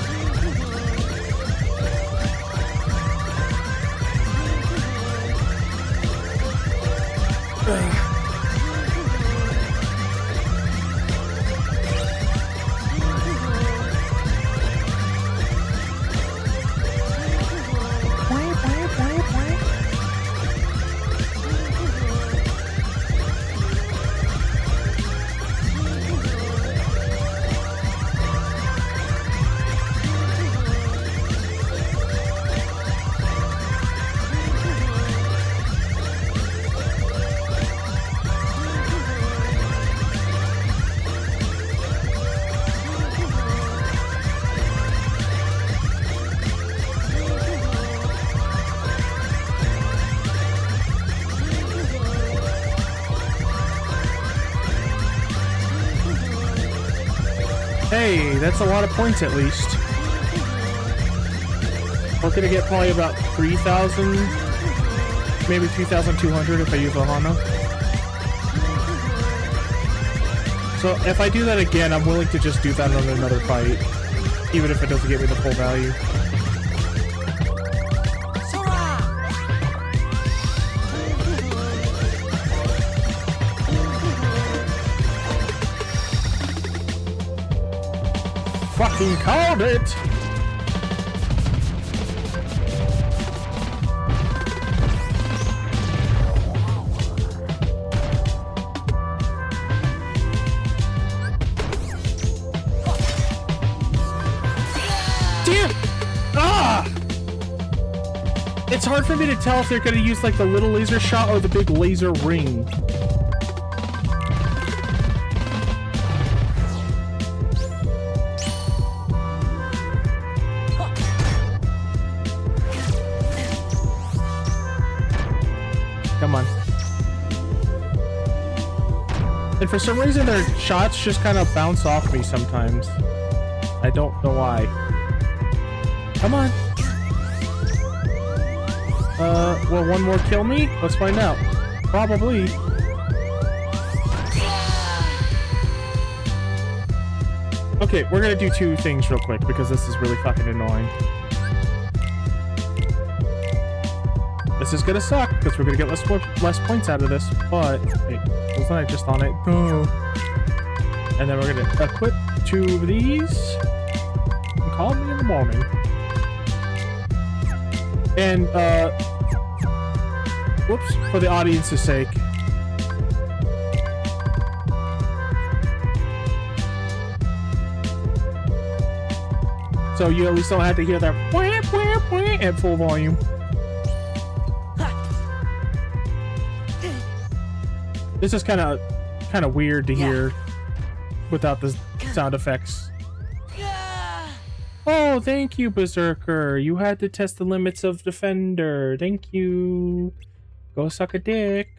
Hey, that's a lot of points at least. We're gonna get probably about 3,000, maybe 3,200 if I use Ohana. So if I do that again, I'm willing to just do that on another fight, even if it doesn't get me the full value. Fucking called it! Damn! Ah! It's hard for me to tell if they're gonna use like the little laser shot or the big laser ring. And for some reason, their shots just kind of bounce off me sometimes. I don't know why. Come on. Will one more kill me? Let's find out. Probably. Okay, we're gonna do two things real quick because this is really fucking annoying. This is gonna suck because we're gonna get less points out of this, but wait, wasn't I just on it? Oh. And then we're gonna equip 2 of these and call me in the morning. And whoops, for the audience's sake. So you at least don't have to hear that at full volume. This is kind of weird to hear without the sound effects. Oh, thank you, Berserker. You had to test the limits of Defender. Thank you. Go suck a dick.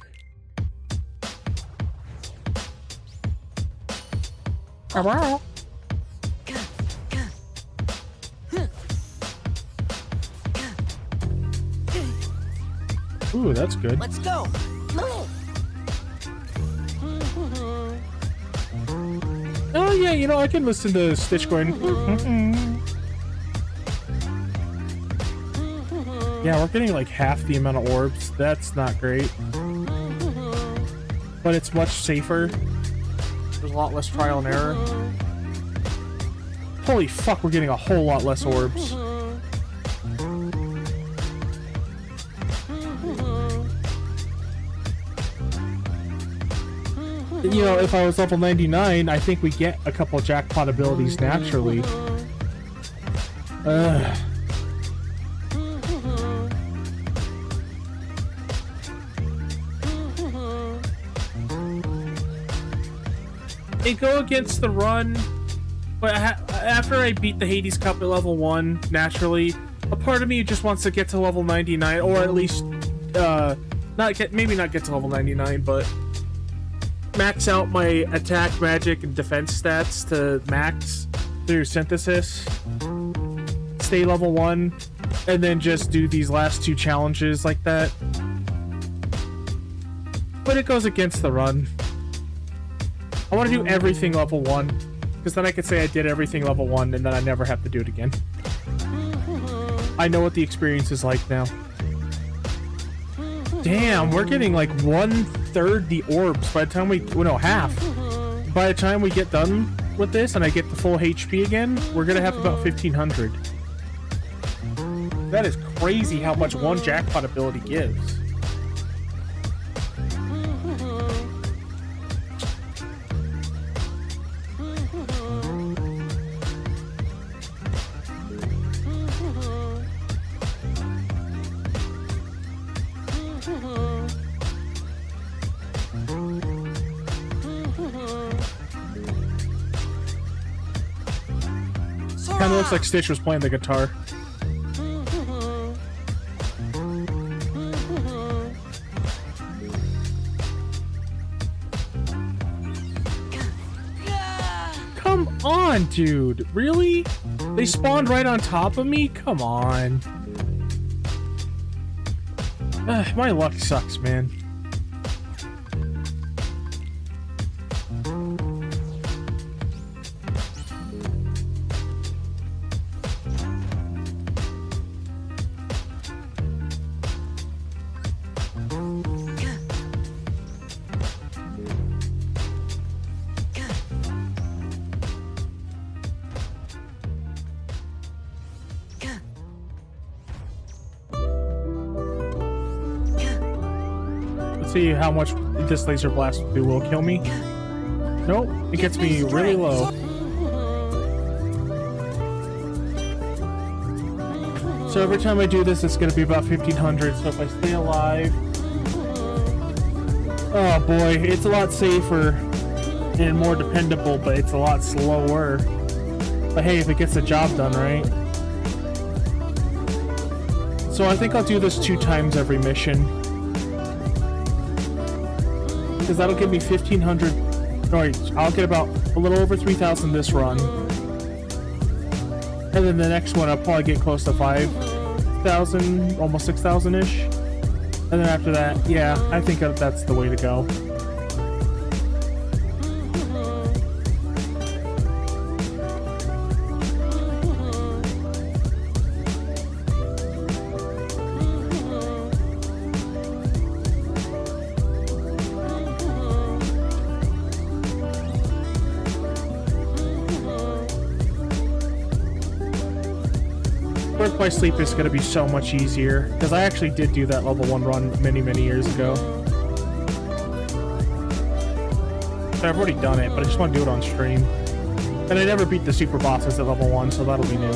Wow. Ooh, that's good. Let's go. Oh yeah, you know, I can listen to Stitch going. Yeah, we're getting like half the amount of orbs. That's not great. But it's much safer. There's a lot less trial and error. Holy fuck, we're getting a whole lot less orbs. You know, if I was level 99, I think we get a couple jackpot abilities naturally. Ugh. They go against the run, but after I beat the HADES cuP at level 1, naturally, a part of me just wants to get to level 99, or at least, maybe not get to level 99, but max out my attack, magic, and defense stats to max through synthesis, stay level 1, and then just do these last 2 challenges like that. But it goes against the run. I want to do everything level 1, because then I could say I did everything level 1 and then I never have to do it again. I know what the experience is like now. Damn, we're getting like 1/3 the orbs by the time half. By the time we get done with this and I get the full HP again, we're gonna have about 1500. That is crazy how much one jackpot ability gives. Kind of looks like Stitch was playing the guitar. Come on, dude. Really? They spawned right on top of me? Come on. My luck sucks, man. See how much this laser blast will kill me. Nope, it gets me really low. So every time I do this, it's going to be about 1500. So if I stay alive, oh boy, it's a lot safer and more dependable, but it's a lot slower. But hey, if it gets the job done, right? So I think I'll do this 2 times every mission. Because that'll give me 1500 Alright, I'll get about a little over 3,000 this run. And then the next one, I'll probably get close to 5,000, almost 6,000-ish. And then after that, yeah, I think that's the way to go. Birth by Sleep is going to be so much easier, because I actually did do that level 1 run many years ago. So I've already done it, but I just want to do it on stream. And I never beat the super bosses at level 1, so that'll be new.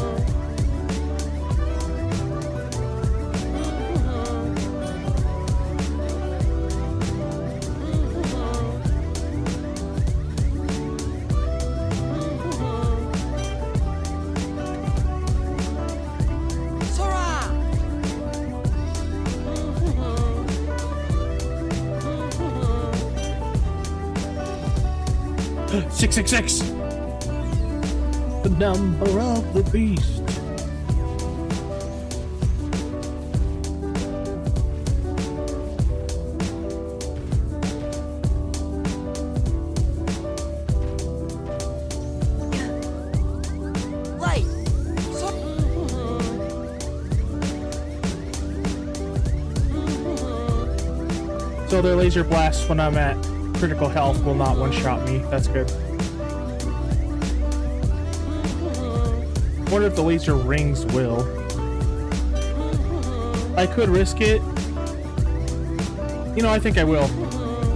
Sora! 666! The number of the beast. Light! So their laser blasts when I'm at critical health will not one-shot me. That's good. Wonder if the laser rings will. I could risk it. You know, I think I will.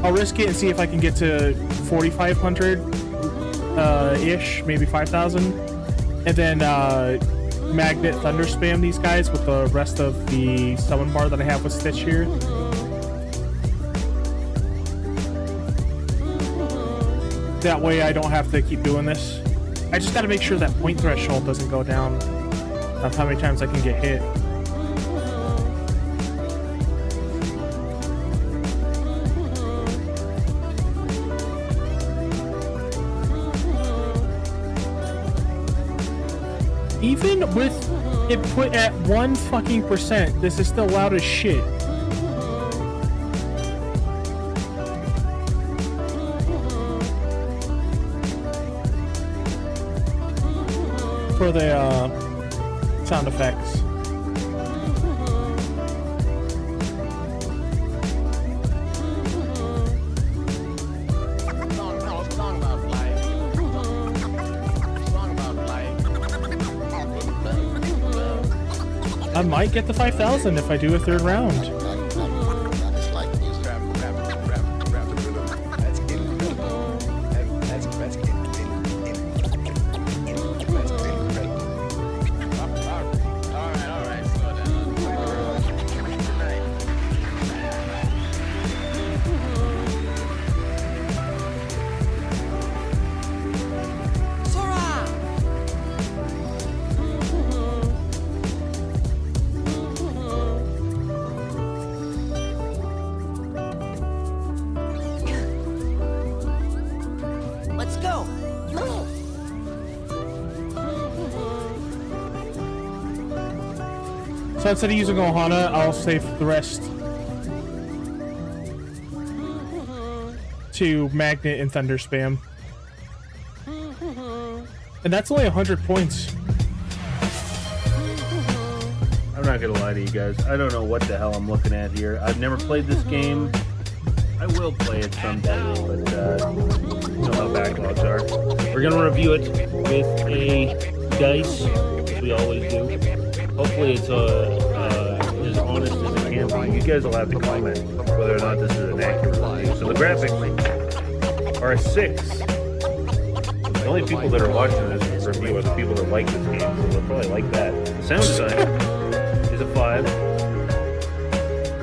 I'll risk it and see if I can get to 4,500 ish, maybe 5,000, and then magnet thunder spam these guys with the rest of the summon bar that I have with Stitch here. That way I don't have to keep doing this. I just gotta make sure that point threshold doesn't go down of how many times I can get hit. Even with it put at 1 fucking %, this is still loud as shit. For the sound effects. I might get the 5,000 if I do a 3rd round. Let's go! So instead of using Ohana, I'll save the rest to Magnet and Thunder Spam. And that's only 100 points. I'm not gonna lie to you guys. I don't know what the hell I'm looking at here. I've never played this game. I will play it someday, but you know how backlogs are. We're gonna review it with a dice, as we always do. Hopefully it's as honest as it can be. You guys will have to comment whether or not this is an accurate review. So the graphics are a 6. The only people that are watching this review are the people that like this game, so they'll probably like that. The sound design is a 5.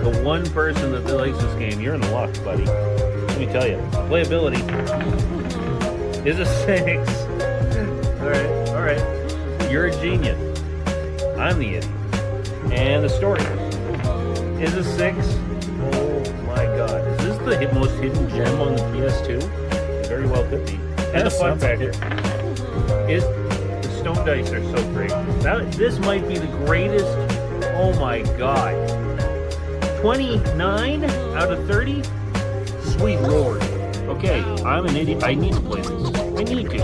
The one person that likes this game, you're in the luck, buddy. Let me tell you. Playability is a 6. Alright. You're a genius. I'm the idiot. And the story is a 6. Oh my god. Is this the most hidden gem on the PS2? very well could be. And the fun factor is the stone dice are so great. This might be the greatest. Oh my god. 29 out of 30? Sweet lord. Okay, I'm an idiot. I need to play this. I need to.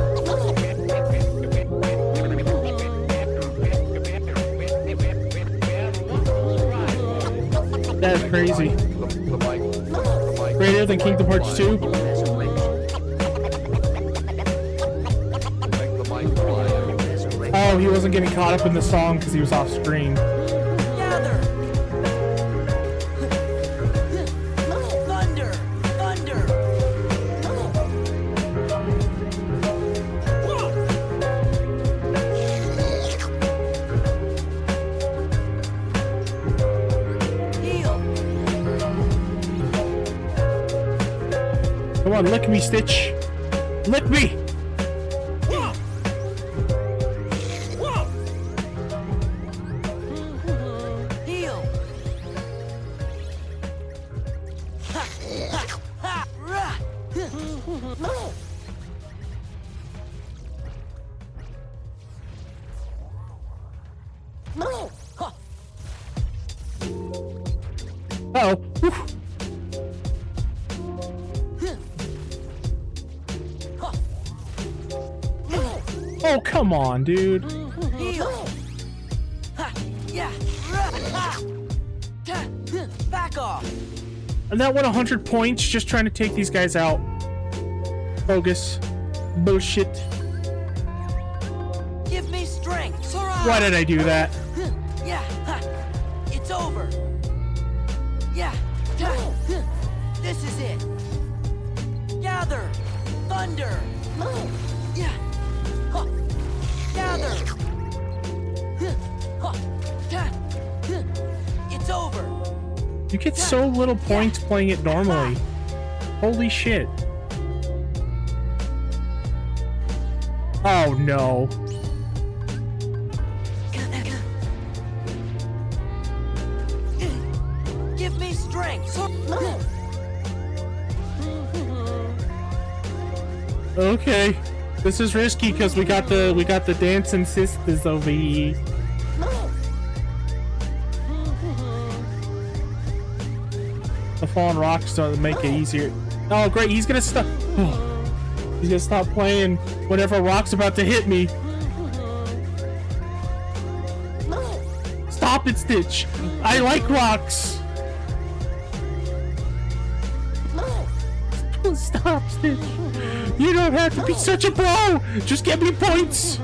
That's crazy. Greater than Kingdom Hearts 2? Oh, he wasn't getting caught up in the song because he was off screen. Gather. Thunder. Thunder. Heal. Come on, lick me, Stitch. Lick me! Heal. Ha, ha, ha, rah. Ha. Uh-oh. Whew. Oh, come on, dude. Heal. Ha, yeah. Rah, ha. Ta, back off. And that won 100 points just trying to take these guys out. Bogus. Bullshit. Give me strength. Sora. Why did I do that? Yeah. Ha. It's over. Yeah. Ta. This is it. Gather. Thunder. Yeah. Ha. Gather. Ha. Ta. It's over. You get so little points playing it normally. Holy shit. Oh no. Give me strength. Okay. This is risky because we got the dancing sisters over here. The fallen rocks don't make it easier. Oh great, he's gonna stop. He's gonna stop playing whenever a rock's about to hit me. Stop it, Stitch. I like rocks. Stop, Stitch. You don't have to be such a bro. Just get me points.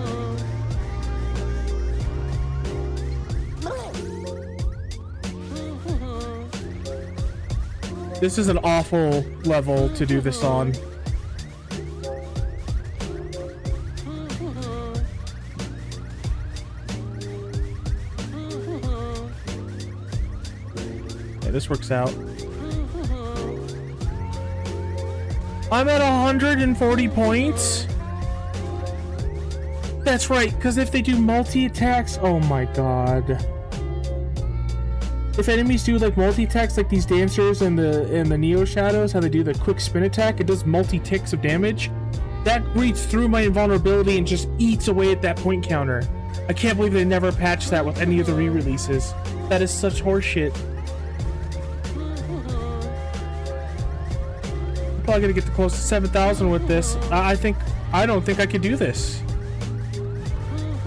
This is an awful level to do this on. Yeah, this works out. I'm at 140 points. That's right, because if they do multi-attacks, oh my god. If enemies do like multi-attacks like these dancers and the Neo Shadows, how they do the quick spin attack, it does multi-ticks of damage. That reads through my invulnerability and just eats away at that point counter. I can't believe they never patched that with any of the re-releases. That is such horseshit. I'm probably gonna get to close to 7,000 with this. I don't think I could do this.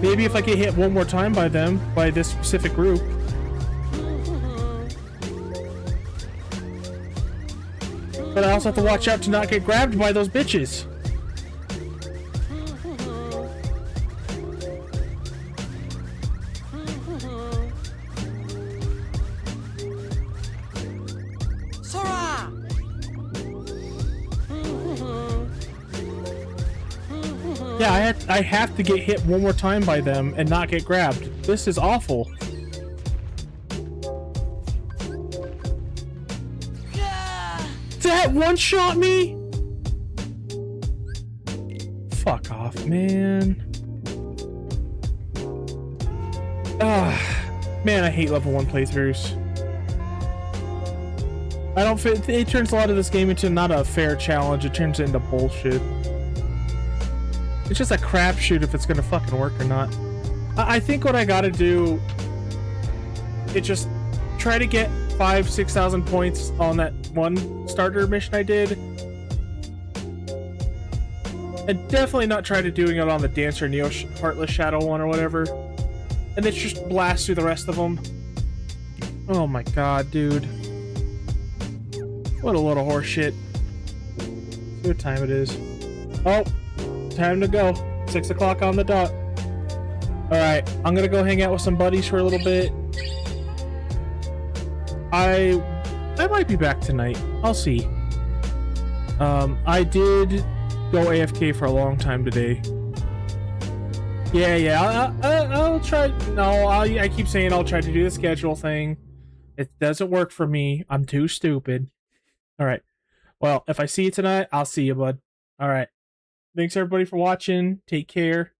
Maybe if I get hit one more time by them, by this specific group. But I also have to watch out to not get grabbed by those bitches. Sora! Yeah, I have to get hit one more time by them and not get grabbed. This is awful. That one-shot me? Fuck off, man. Man, I hate level 1 playthroughs. I don't fit. It turns a lot of this game into not a fair challenge. It turns it into bullshit. It's just a crapshoot if it's gonna fucking work or not. I think what I gotta do is just try to get 5,000-6,000 points on that one starter mission I did. And definitely not try to doing it on the Dancer Neo Heartless Shadow one or whatever. And then just blast through the rest of them. Oh my god, dude. What a little horse shit. See what time it is. Oh, time to go. 6 o'clock on the dot. Alright, I'm gonna go hang out with some buddies for a little bit. I might be back tonight. I'll see. I did go AFK for a long time today. Yeah, I'll try. No, I keep saying I'll try to do the schedule thing. It doesn't work for me. I'm too stupid. Alright. Well, if I see you tonight, I'll see you, bud. Alright. Thanks everybody for watching. Take care.